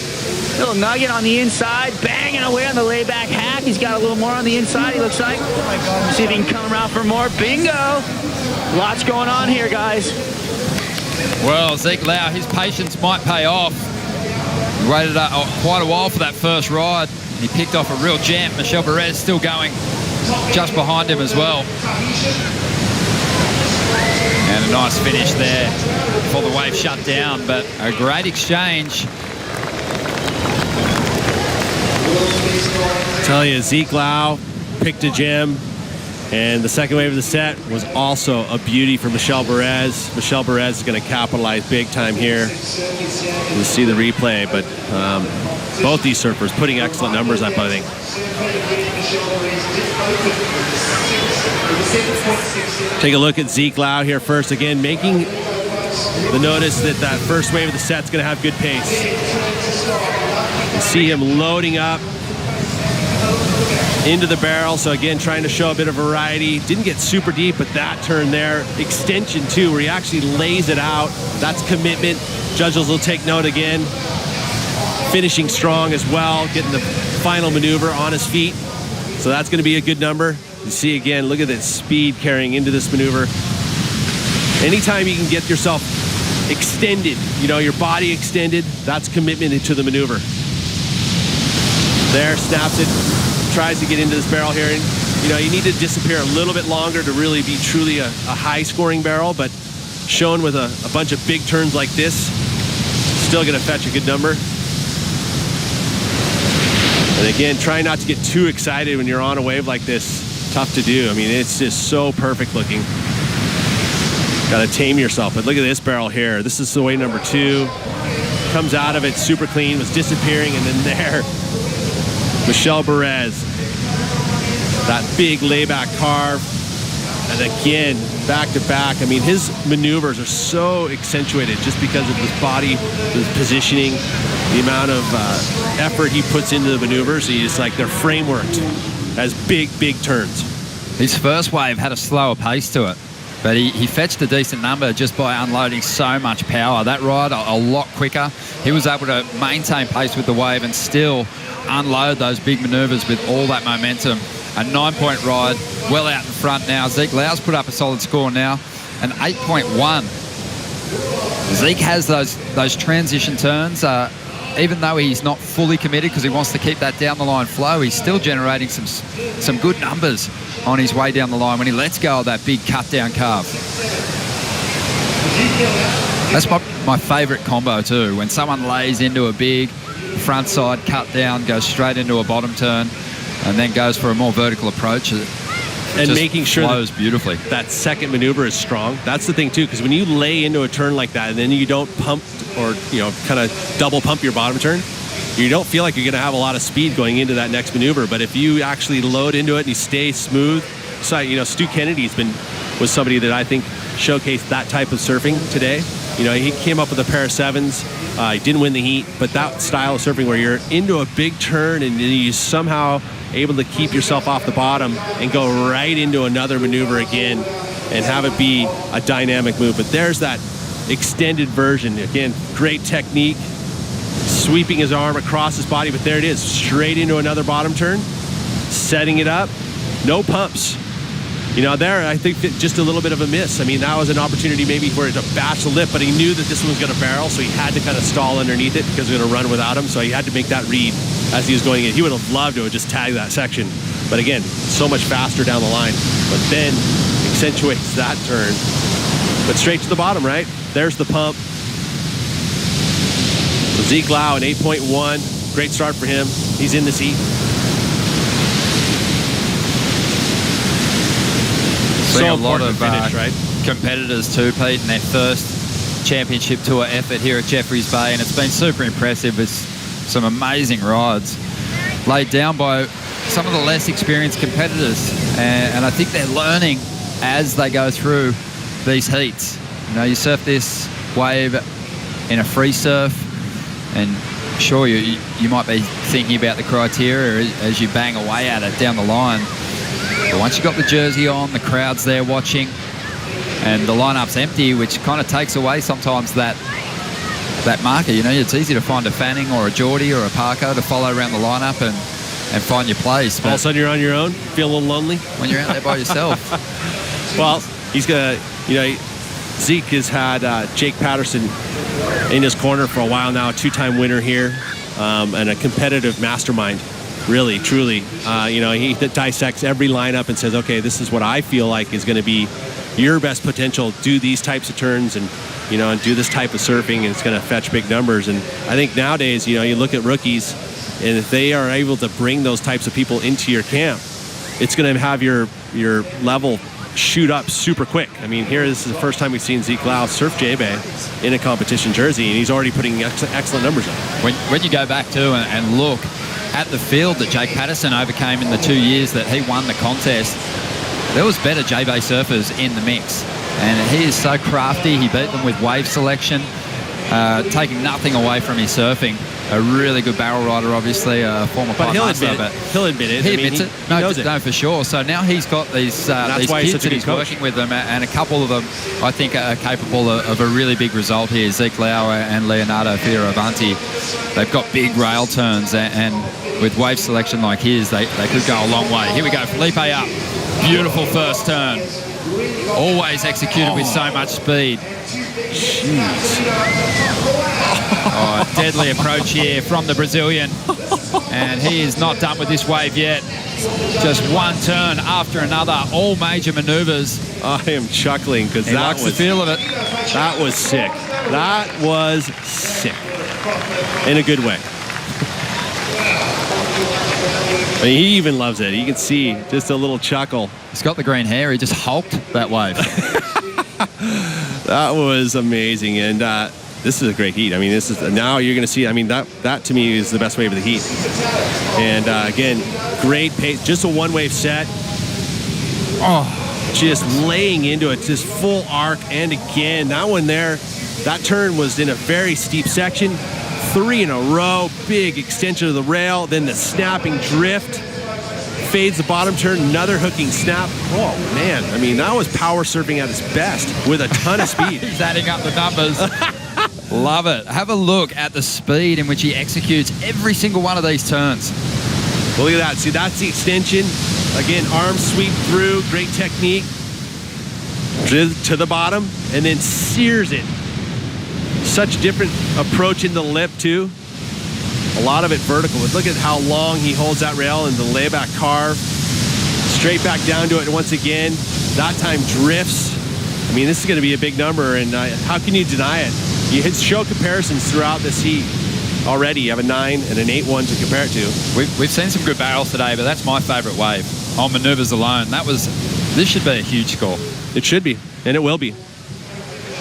Little nugget on the inside, banging away on the layback hack. He's got a little more on the inside, he looks like. See if he can come around for more. Bingo. Lots going on here, guys. Well, Zeke Lau, his patience might pay off. He waited quite a while for that first ride. He picked off a real gem. Michel Perez still going just behind him as well. And a nice finish there before the wave shut down, but a great exchange. Tell you, Zeke Lau picked a gem, and the second wave of the set was also a beauty for Michel Perez. Michel Perez is going to capitalize big time here. You'll see the replay, but both these surfers putting excellent numbers up, I think. Take a look at Zeke Lau here first. Again, making the notice that first wave of the set's going to have good pace. You see him loading up into the barrel. So again, trying to show a bit of variety. Didn't get super deep, but that turn there, extension too, where he actually lays it out. That's commitment. Judges will take note again. Finishing strong as well, getting the final maneuver on his feet. So that's going to be a good number. You see again, look at that speed carrying into this maneuver. Anytime you can get yourself extended, your body extended, that's commitment to the maneuver. There, snaps it, tries to get into this barrel here. And, you need to disappear a little bit longer to really be truly a high-scoring barrel, but shown with a bunch of big turns like this, still going to fetch a good number. And again, try not to get too excited when you're on a wave like this. Tough to do. I mean, it's just so perfect looking. Got to tame yourself. But look at this barrel here. This is the wave number 2. Comes out of it super clean, was disappearing, and then there, Michel Perez. That big layback carve. And again, back to back. I mean, his maneuvers are so accentuated just because of his body, his positioning, the amount of effort he puts into the maneuvers. He's like, they're frameworked as big turns. His first wave had a slower pace to it, but he fetched a decent number just by unloading so much power. That ride, a lot quicker. He was able to maintain pace with the wave and still unload those big maneuvers with all that momentum. A 9-point ride, well out in front now. Zeke Lau's put up a solid score now, an 8.1. Zeke has those transition turns. Even though he's not fully committed because he wants to keep that down the line flow, he's still generating some good numbers on his way down the line when he lets go of that big cut down carve. That's my favorite combo too, when someone lays into a big front side cut down, goes straight into a bottom turn, and then goes for a more vertical approach. And making sure flows beautifully. That second maneuver is strong. That's the thing too, because when you lay into a turn like that and then you don't pump or kind of double pump your bottom turn, you don't feel like you're going to have a lot of speed going into that next maneuver. But if you actually load into it and you stay smooth, so Stu Kennedy's was somebody that I think showcased that type of surfing today. He came up with a pair of 7s. He didn't win the heat, but that style of surfing where you're into a big turn and you somehow able to keep yourself off the bottom and go right into another maneuver again and have it be a dynamic move. But there's that extended version. Again, great technique, sweeping his arm across his body, but there it is, straight into another bottom turn, setting it up, no pumps. There, I think just a little bit of a miss. I mean, that was an opportunity maybe for it to bash the lip, but he knew that this one was going to barrel, so he had to kind of stall underneath it because it was going to run without him, so he had to make that read as he was going in. He would have loved to have just tagged that section, but again, so much faster down the line. But then accentuates that turn. But straight to the bottom, right? There's the pump. So Zeke Lau, an 8.1. great start for him. He's in this heat. Seeing So a lot important of to finish, right? competitors too, Pete, in their first championship tour effort here at Jeffreys Bay, and it's been super impressive with some amazing rides laid down by some of the less experienced competitors, and I think they're learning as they go through these heats. You know, you surf this wave in a free surf, and sure, you might be thinking about the criteria as you bang away at it down the line. But once you've got the jersey on, the crowd's there watching, and the lineup's empty, which kind of takes away sometimes that marker. You know, it's easy to find a Fanning or a Geordie or a Parker to follow around the lineup and find your place. But All of a sudden you're on your own, feel a little lonely. when you're out there by yourself, Well, he's going to, you know, Zeke has had Jake Patterson in his corner for a while now, a two-time winner here, and a competitive mastermind, really, truly. You know, he dissects every lineup and says, okay, this is what I feel like is going to be your best potential. Do these types of turns and, you know, and do this type of surfing, and it's going to fetch big numbers. And I think nowadays, you know, you look at rookies, and if they are able to bring those types of people into your camp, it's going to have your level shoot up super quick. I mean, this is the first time we've seen Zeke Lau surf JBay in a competition jersey, and he's already putting excellent numbers up. when you go back to and look at the field that Jake Patterson overcame in the 2 years that he won the contest, there was better JBay surfers in the mix, and he is so crafty. He beat them with wave selection, taking nothing away from his surfing. A really good barrel rider, obviously, a former But he'll master, admit it. He'll admit it. He I mean, admits it. He knows it. No, for sure. So now he's got these why he's kids such a that he's good coach. working with them, and a couple of them, I think, are capable of a really big result here. Zeke Lau and Leonardo Fioravanti. They've got big rail turns, and with wave selection like his, they could go a long way. Here we go, Felipe up. Beautiful first turn. Always executed with so much speed. Oh, deadly approach here from the Brazilian. And he is not done with this wave yet. Just one turn after another, all major maneuvers. I am chuckling because He likes the feel of it. That was sick. That was sick. In a good way. I mean, he even loves it. You can see just a little chuckle. He's got the green hair. He just hulked that wave. That was amazing. And this is a great heat. I mean, this is now you're going to see. I mean, that to me is the best wave of the heat. And again, great pace. Just a one-wave set. Oh, just laying into it, just full arc. And again, that one there, that turn was in a very steep section. 3 in a row, big extension of the rail, then the snapping drift, fades the bottom turn, another hooking snap. Oh man, I mean, that was power surfing at its best with a ton of speed. He's adding up the numbers. Love it. Have a look at the speed in which he executes every single one of these turns. Well, look at that. See, that's the extension. Again, arm sweep through, great technique. To the bottom, and then sears it. Such different approach in the lip too. A lot of it vertical. But look at how long he holds that rail in the layback carve. Straight back down to it once again. That time drifts. I mean, this is going to be a big number, and how can you deny it? You show comparisons throughout this heat already. You have a 9 and an 8-1 to compare it to. We've seen some good barrels today, but that's my favorite wave on maneuvers alone. This should be a huge score. It should be, and it will be.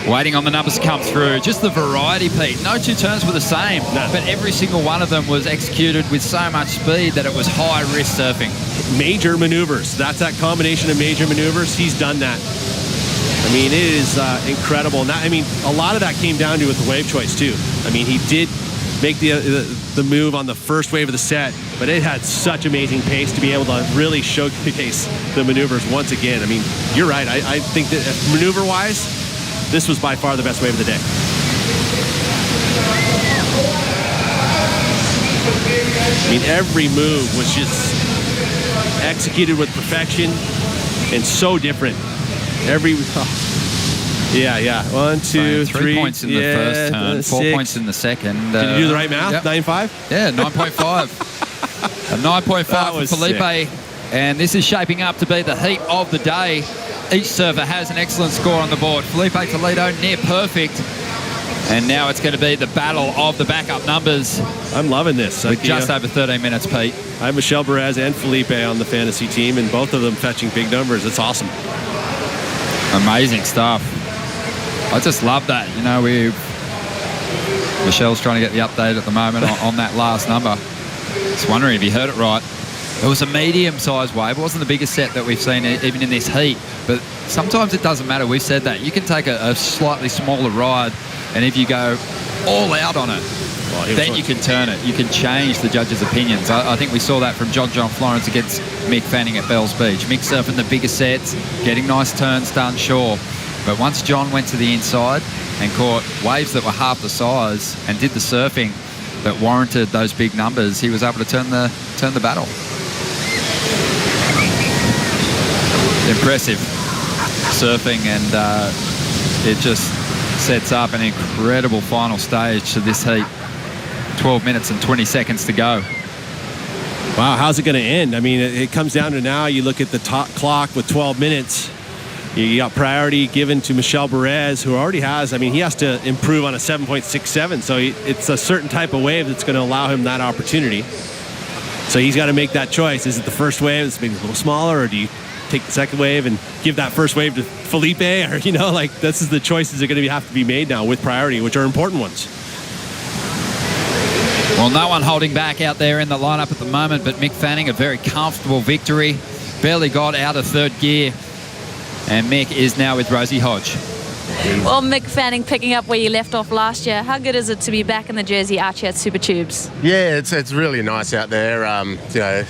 Waiting on the numbers to come through. Just the variety, Pete. No two turns were the same, but every single one of them was executed with so much speed that it was high-risk surfing. Major maneuvers. That's that combination of major maneuvers. He's done that. I mean, it is incredible. And that, I mean, a lot of that came down to with the wave choice, too. I mean, he did make the move on the first wave of the set, but it had such amazing pace to be able to really showcase the maneuvers once again. I mean, you're right. I think that maneuver-wise, this was by far the best wave of the day. I mean, every move was just executed with perfection and so different. Yeah. 1, 2, 3 points in the first turn, 4 points in the second. Did you do the right math? Yep. 9.5? Yeah, 9.5. A 9.5 for Felipe. And this is shaping up to be the heat of the day. Each surfer has an excellent score on the board. Felipe Toledo near perfect. And now it's going to be the battle of the backup numbers. I'm loving this. With just over 13 minutes, Pete. I have Michel Perez and Felipe on the fantasy team, and both of them fetching big numbers. It's awesome. Amazing stuff. I just love that. You know, Michelle's trying to get the update at the moment on that last number. Just wondering if you heard it right. It was a medium-sized wave. It wasn't the biggest set that we've seen even in this heat, but sometimes it doesn't matter. We've said that. You can take a slightly smaller ride, and if you go all out on it, then you can turn it. You can change the judges' opinions. I think we saw that from John Florence against Mick Fanning at Bells Beach. Mick surfing the bigger sets, getting nice turns done, sure. But once John went to the inside and caught waves that were half the size and did the surfing that warranted those big numbers, he was able to turn the battle. Impressive surfing, and it just sets up an incredible final stage to this heat. 12 minutes and 20 seconds to go. Wow, how's it going to end? I mean, it comes down to now, you look at the top clock with 12 minutes. You got priority given to Michel Perez, who already has, I mean, he has to improve on a 7.67, so it's a certain type of wave that's going to allow him that opportunity. So he's got to make that choice. Is it the first wave that's maybe a little smaller, or do you take the second wave and give that first wave to Felipe? Or, you know, like, this is the choices that are going to have to be made now with priority, which are important ones. Well, no one holding back out there in the lineup at the moment, but Mick Fanning, a very comfortable victory. Barely got out of third gear. And Mick is now with Rosie Hodge. Well, Mick Fanning picking up where you left off last year. How good is it to be back in the jersey out here at Super Tubes? Yeah, it's really nice out there. You know,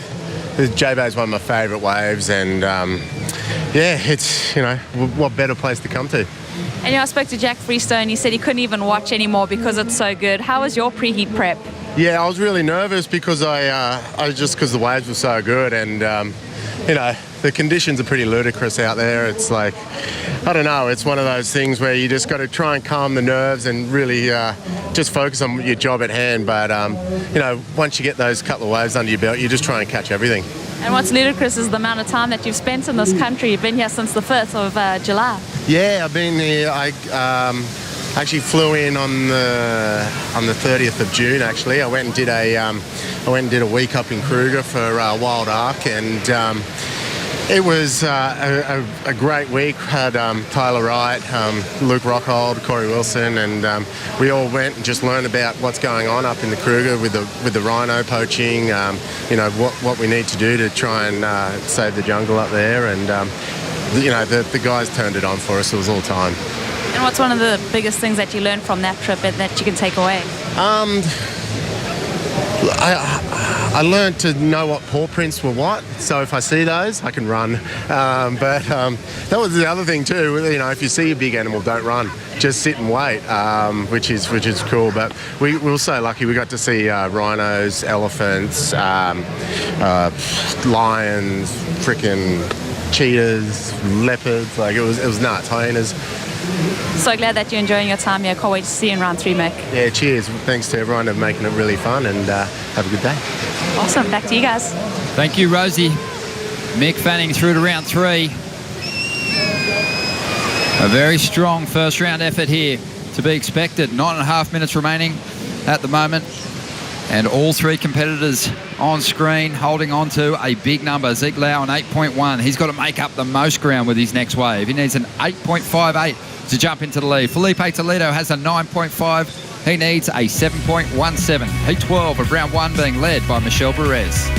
JBay is one of my favourite waves, and yeah, it's, you know, what better place to come to. And you know, I spoke to Jack Freestone. He said he couldn't even watch anymore because it's so good. How was your preheat prep? Yeah, I was really nervous because because the waves were so good, and you know, the conditions are pretty ludicrous out there. It's like, I don't know, it's one of those things where you just got to try and calm the nerves and really just focus on your job at hand. But you know, once you get those couple of waves under your belt, you just try and catch everything. And what's ludicrous is the amount of time that you've spent in this country. You've been here since the 1st of July. Yeah, I've been here. I actually flew in on the 30th of June. Actually, I went and did a week up in Kruger for Wild Arc, and it was a great week. Had Tyler Wright, Luke Rockhold, Corey Wilson, and we all went and just learned about what's going on up in the Kruger with the rhino poaching. You know, what we need to do to try and save the jungle up there, and you know, the guys turned it on for us. It was all time. And what's one of the biggest things that you learned from that trip and that you can take away? I learned to know what paw prints were what, so if I see those, I can run. But that was the other thing too. You know, if you see a big animal, don't run. Just sit and wait, which is cool. But we were so lucky. We got to see rhinos, elephants, lions, freaking cheetahs, leopards. Like, it was nuts. Hyenas. So glad that you're enjoying your time here. Can't wait to see you in round 3, Mick. Yeah, cheers. Thanks to everyone for making it really fun, and have a good day. Awesome. Back to you guys. Thank you, Rosie. Mick Fanning through to round 3. A very strong first round effort here to be expected. 9.5 minutes remaining at the moment. And all three competitors on screen holding on to a big number. Zeke Lau an 8.1. He's got to make up the most ground with his next wave. He needs an 8.58 to jump into the lead. Felipe Toledo has a 9.5. He needs a 7.17. Heat 12 of round 1 being led by Michel Perez.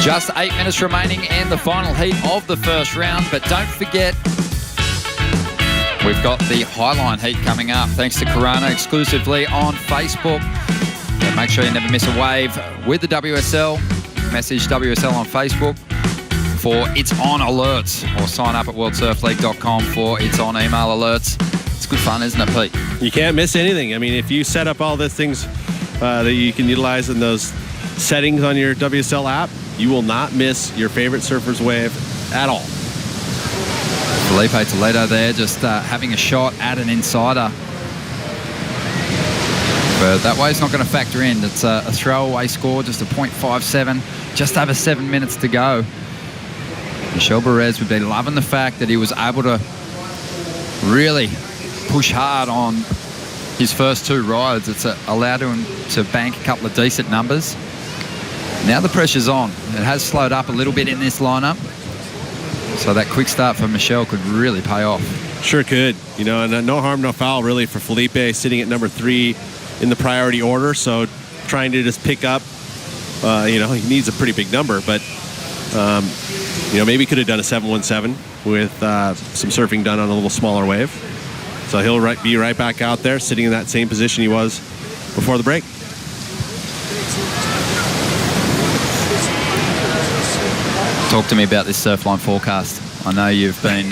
Just 8 minutes remaining in the final heat of the first round, but don't forget, we've got the Highline heat coming up, thanks to Corona, exclusively on Facebook. So make sure you never miss a wave with the WSL. Message WSL on Facebook for It's On alerts, or sign up at worldsurfleague.com for It's On email alerts. It's good fun, isn't it, Pete? You can't miss anything. I mean, if you set up all the things that you can utilize in those settings on your WSL app, you will not miss your favorite surfer's wave at all. Felipe Toledo there just having a shot at an insider. But that wave's not going to factor in. It's a throwaway score, just a .57, just over 7 minutes to go. Michel Perez would be loving the fact that he was able to really push hard on his first 2 rides. It's allowed him to bank a couple of decent numbers. Now the pressure's on. It has slowed up a little bit in this lineup. So that quick start for Michel could really pay off. Sure could. You know, and no harm, no foul really for Felipe, sitting at number 3 in the priority order. So trying to just pick up, you know, he needs a pretty big number, but, you know, maybe could have done a 717 with some surfing done on a little smaller wave. So he'll be right back out there, sitting in that same position he was before the break. Talk to me about this Surfline forecast. I know you've been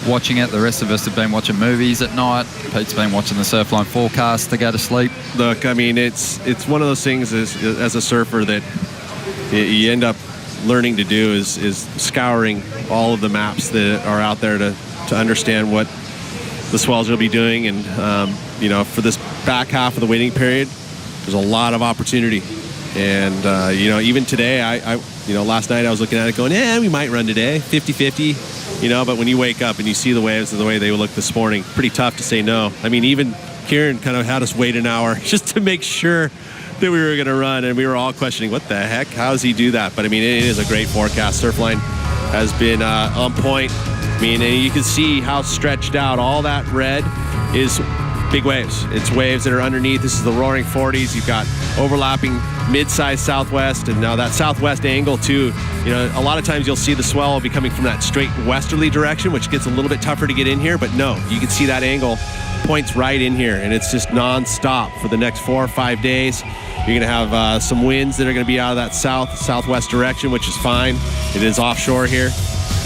watching it. The rest of us have been watching movies at night. Pete's been watching the Surfline forecast to go to sleep. Look, I mean, it's one of those things as a surfer that you end up learning to do is scouring all of the maps that are out there to understand what the swells will be doing. And, you know, for this back half of the waiting period, there's a lot of opportunity. And, you know, even today, you know, last night I was looking at it going, we might run today, 50-50, you know, but when you wake up and you see the waves and the way they look this morning, pretty tough to say no. I mean, even Kieran kind of had us wait an hour just to make sure that we were going to run, and we were all questioning, what the heck? How does he do that? But, I mean, it is a great forecast. Surfline has been on point. I mean, and you can see how stretched out. All that red is big waves. It's waves that are underneath. This is the roaring 40s. You've got overlapping mid-sized southwest, and now that southwest angle too. You know, a lot of times you'll see the swell will be coming from that straight westerly direction, which gets a little bit tougher to get in here, but no, you can see that angle points right in here, and it's just non-stop for the next 4 or 5 days. You're going to have some winds that are going to be out of that southwest direction, which is fine. It is offshore here.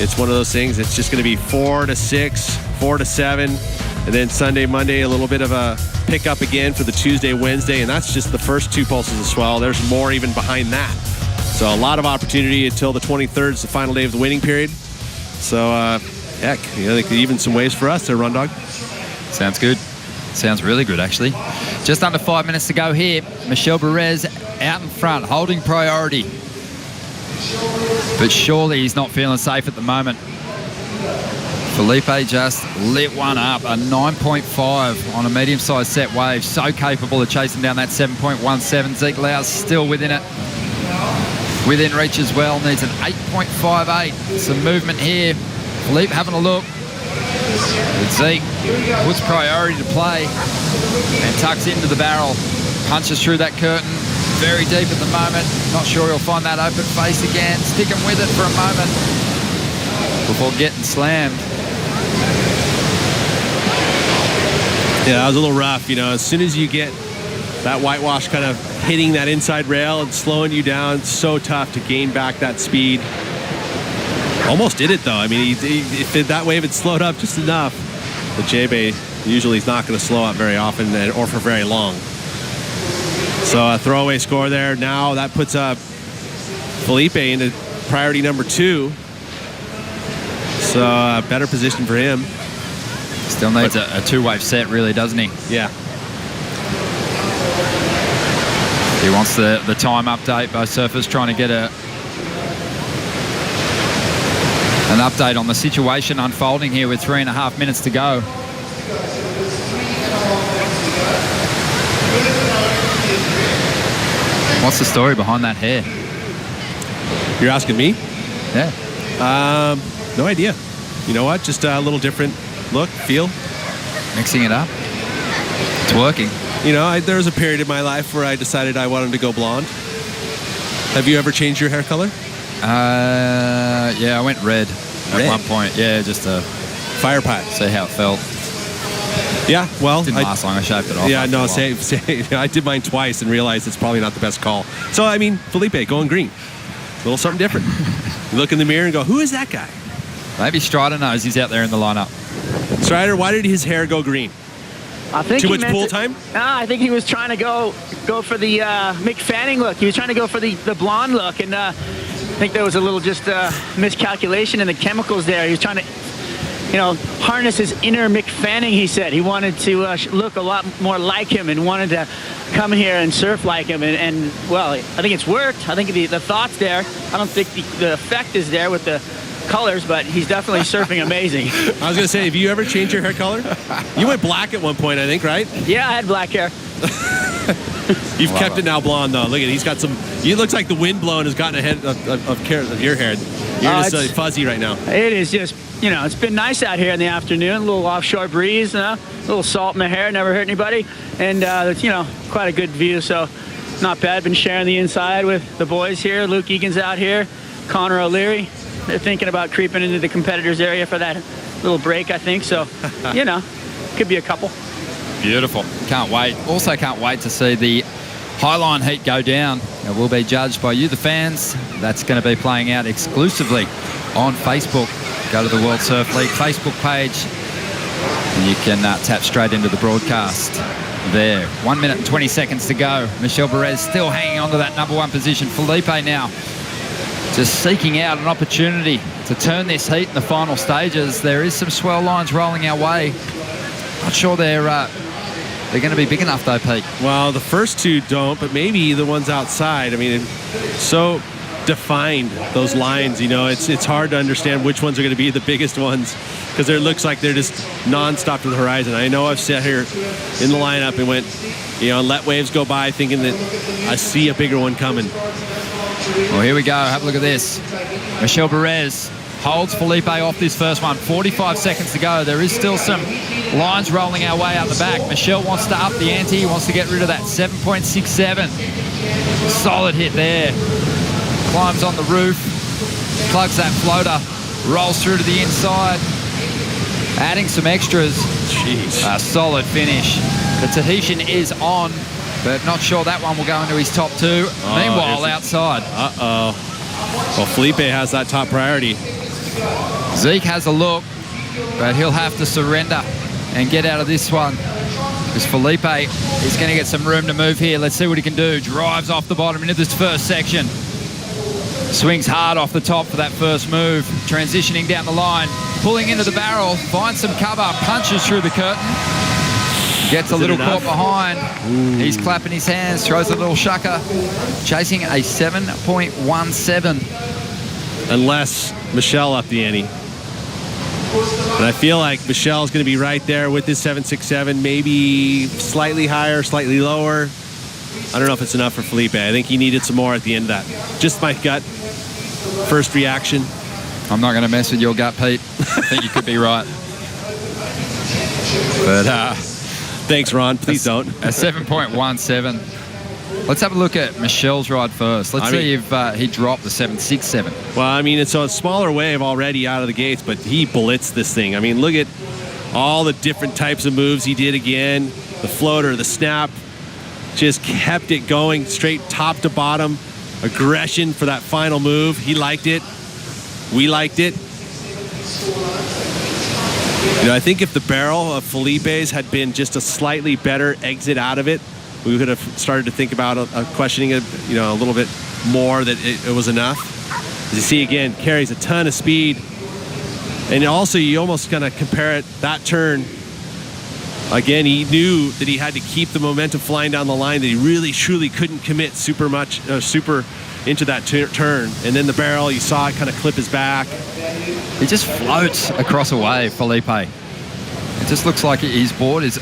It's one of those things. It's just going to be 4 to 6, 4 to 7, and then Sunday, Monday, a little bit of a pickup again for the Tuesday, Wednesday, and that's just the first 2 pulses of swell. There's more even behind that. So a lot of opportunity until the 23rd is the final day of the waiting period. So, heck, you know, even some waves for us there, Run Dog. Sounds good. Sounds really good, actually. Just under 5 minutes to go here. Michel Perez out in front, holding priority. But surely he's not feeling safe at the moment. Felipe just lit one up, a 9.5 on a medium-sized set wave. So capable of chasing down that 7.17. Zeke Lau's still within it. Within reach as well, needs an 8.58. Some movement here. Felipe having a look. But Zeke puts priority to play and tucks into the barrel. Punches through that curtain. Very deep at the moment. Not sure he'll find that open face again. Sticking with it for a moment before getting slammed. Yeah, that was a little rough. You know, as soon as you get that whitewash kind of hitting that inside rail and slowing you down, it's so tough to gain back that speed. Almost did it, though. I mean, if that wave had slowed up just enough, the JBay usually is not going to slow up very often or for very long. So a throwaway score there. Now that puts Felipe into priority number 2. So a better position for him. Still needs a 2-wave set, really, doesn't he? Yeah. He wants the time update. Both surfers trying to get an update on the situation unfolding here with 3.5 minutes to go. What's the story behind that hair? You're asking me? Yeah. No idea. You know what? Just a little different look, feel. Mixing it up. It's working. You know, there was a period in my life where I decided I wanted to go blonde. Have you ever changed your hair color? Yeah, I went red at one point. Yeah, just to Fire pot. see how it felt. Yeah, well, Didn't last long. I shaved it off. yeah, after no, a while. same. I did mine twice and realized it's probably not the best call. So, I mean, Felipe going green. A little something different. You look in the mirror and go, who is that guy? Maybe Strider knows he's out there in the lineup. Strider, why did his hair go green? I think Too he much meant pool to- time? I think he was trying to go for the Mick Fanning look. He was trying to go for the blonde look, and I think there was a little just miscalculation in the chemicals there. He was trying to, harness his inner Mick Fanning, he said. He wanted to look a lot more like him and wanted to come here and surf like him. And well, I think it's worked. I think the thought's there. I don't think the effect is there with the colors, but he's definitely surfing amazing. I was going to say, have you ever changed your hair color? You went black at one point, I think, right? Yeah, I had black hair. You've kept it now blonde, though. Look at it. He's got some... He looks like the wind blowing has gotten ahead of your hair. You're just fuzzy right now. It is just, it's been nice out here in the afternoon. A little offshore breeze, a little salt in the hair, never hurt anybody. And, it's, quite a good view, so not bad. Been sharing the inside with the boys here. Luke Egan's out here, Connor O'Leary. They're thinking about creeping into the competitors area for that little break, I think. So, could be a couple. Beautiful. Can't wait. Also can't wait to see the Highline heat go down. It will be judged by you, the fans. That's going to be playing out exclusively on Facebook. Go to the World Surf League Facebook page and you can tap straight into the broadcast there. 1 minute and 20 seconds to go. Michel Perez still hanging on to that number one position. Felipe now just seeking out an opportunity to turn this heat in the final stages. There is some swell lines rolling our way. Not sure they're going to be big enough though, Pete. Well, the first two don't, but maybe the ones outside. I mean, it's so defined, those lines, it's hard to understand which ones are going to be the biggest ones because it looks like they're just nonstop to the horizon. I know I've sat here in the lineup and went, let waves go by thinking that I see a bigger one coming. Well, here we go. Have a look at this. Michel Perez holds Felipe off this first one. 45 seconds to go. There is still some lines rolling our way out the back. Michel wants to up the ante. He wants to get rid of that 7.67. Solid hit there. Climbs on the roof. Plugs that floater. Rolls through to the inside. Adding some extras. Jeez. A solid finish. The Tahitian is on, but not sure that one will go into his top two. Meanwhile, outside. Uh-oh. Well, Felipe has that top priority. Zeke has a look, but he'll have to surrender and get out of this one because Felipe is going to get some room to move here. Let's see what he can do. Drives off the bottom into this first section. Swings hard off the top for that first move. Transitioning down the line. Pulling into the barrel. Finds some cover. Punches through the curtain. Gets a little caught behind. Ooh. He's clapping his hands. Throws a little shucker. Chasing a 7.17. Unless Michel up the ante. And I feel like Michel's going to be right there with this 7.67. Maybe slightly higher, slightly lower. I don't know if it's enough for Felipe. I think he needed some more at the end of that. Just my gut. First reaction. I'm not going to mess with your gut, Pete. I think you could be right. But thanks, Ron. Please don't. A 7.17. Let's have a look at Michel's ride first. Let's see if he dropped the 7.67. Well, I mean, it's a smaller wave already out of the gates, but he blitzed this thing. I mean, look at all the different types of moves he did again. The floater, the snap, just kept it going straight top to bottom. Aggression for that final move. He liked it. We liked it. I think if the barrel of Felipe's had been just a slightly better exit out of it, we could have started to think about questioning it, a little bit more that it was enough. As you see again, carries a ton of speed. And also you almost kind of compare it, that turn. Again, he knew that he had to keep the momentum flying down the line, that he really, truly couldn't commit super into that turn. And then the barrel, you saw it kind of clip his back. He just floats across a wave, Felipe. It just looks like his board is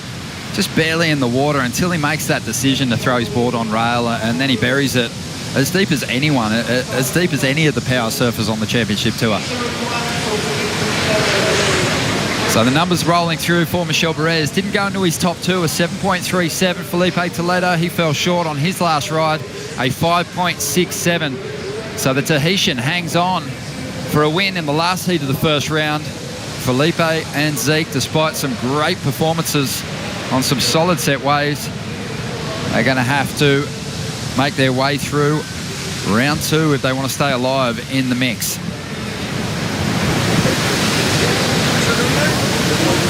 just barely in the water until he makes that decision to throw his board on rail, and then he buries it as deep as anyone, as deep as any of the power surfers on the championship tour. So the numbers rolling through for Michel Perez. Didn't go into his top two, a 7.37. Felipe Toledo, he fell short on his last ride, a 5.67. So the Tahitian hangs on for a win in the last heat of the first round. Felipe and Zeke, despite some great performances on some solid set waves, are going to have to make their way through round two if they want to stay alive in the mix.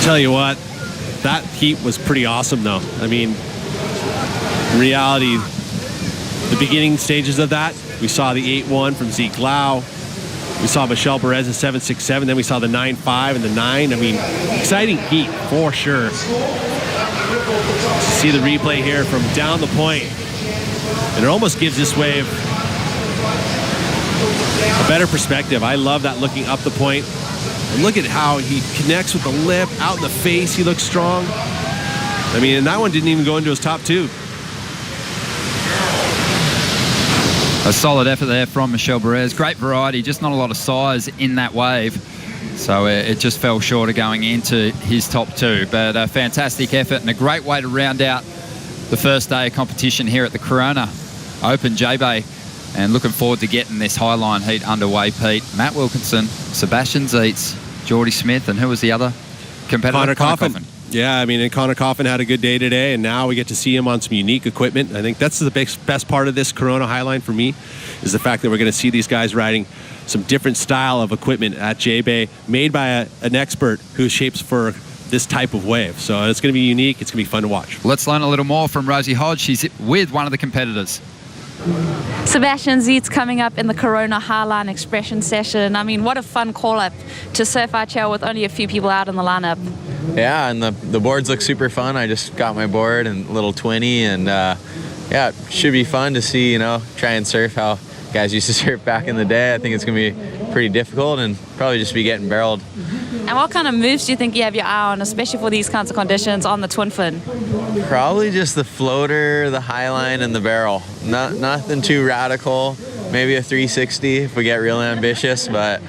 Tell you what, that heat was pretty awesome, though. I mean, in reality, the beginning stages of that, we saw the 8-1 from Zeke Lau. We saw Michel Perez at 7.67. Then we saw the 9.5 and the 9. I mean, exciting heat for sure. See the replay here from down the point. And it almost gives this wave a better perspective. I love that looking up the point. And look at how he connects with the lip, out in the face, he looks strong. I mean, and that one didn't even go into his top two. A solid effort there from Michel Perez. Great variety, just not a lot of size in that wave. So it just fell short of going into his top two. But a fantastic effort and a great way to round out the first day of competition here at the Corona Open JBay. And looking forward to getting this Highline heat underway, Pete. Matt Wilkinson, Sebastian Zeitz, Geordie Smith, and who was the other competitor? Connor Coffin. Yeah, I mean, and Connor Coffin had a good day today, and now we get to see him on some unique equipment. I think that's the best part of this Corona Highline for me, is the fact that we're going to see these guys riding some different style of equipment at JBay, made by an expert who shapes for this type of wave. So it's going to be unique. It's going to be fun to watch. Let's learn a little more from Rosie Hodge. She's with one of the competitors. Sebastian Zeitz coming up in the Corona Highline Expression session. I mean, what a fun call-up to surf IHL with only a few people out in the lineup. Yeah, and the boards look super fun. I just got my board and a little 20, and yeah, it should be fun to see, you know, try and surf how guys used to surf back in the day. I think it's going to be pretty difficult and probably just be getting barreled. And what kind of moves do you think you have your eye on, especially for these kinds of conditions on the twin fin? Probably just the floater, the high line, and the barrel. Nothing too radical. Maybe a 360 if we get real ambitious, but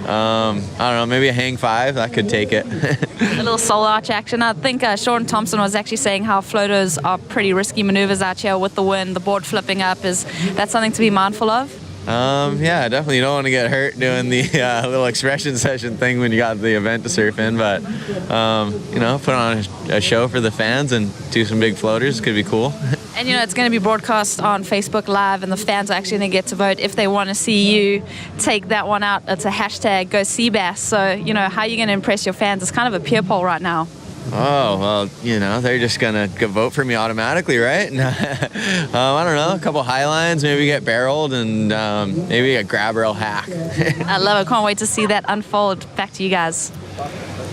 I don't know, maybe a hang 5, that could take it. A little soul arch action. I think Sean Thompson was actually saying how floaters are pretty risky maneuvers out here with the wind, the board flipping up. Is that something to be mindful of? Yeah, definitely you don't want to get hurt doing the little expression session thing when you got the event to surf in, but you know, put on a show for the fans and do some big floaters could be cool. And you know, it's going to be broadcast on Facebook Live, and the fans are actually going to get to vote if they want to see you take that one out. It's a hashtag Go Seabass. So you know, how are you going to impress your fans? It's kind of a peer poll right now. Oh, well, you know, they're just going to vote for me automatically, right? I don't know, a couple high lines, maybe get barreled, and maybe a grab rail hack. I love it. Can't wait to see that unfold. Back to you guys.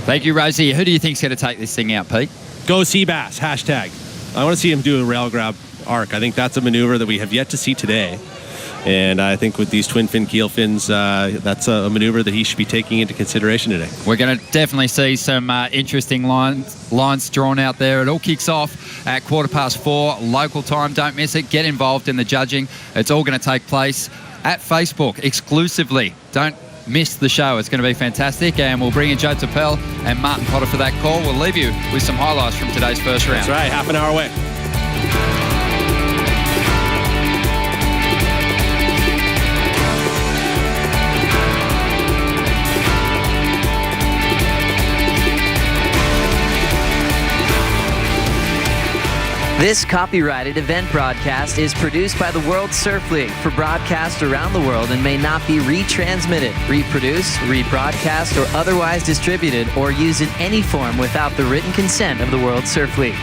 Thank you, Rosie. Who do you think's going to take this thing out, Pete? Go Seabass, hashtag. I want to see him do a rail grab arc. I think that's a maneuver that we have yet to see today. And I think with these twin fin keel fins, that's a maneuver that he should be taking into consideration today. We're going to definitely see some interesting lines drawn out there. It all kicks off at 4:15 local time. Don't miss it. Get involved in the judging. It's all going to take place at Facebook exclusively. Don't miss the show. It's going to be fantastic. And we'll bring in Joe Tappel and Martin Potter for that call. We'll leave you with some highlights from today's first round. That's right. Half an hour away. This copyrighted event broadcast is produced by the World Surf League for broadcast around the world and may not be retransmitted, reproduced, rebroadcast, or otherwise distributed or used in any form without the written consent of the World Surf League.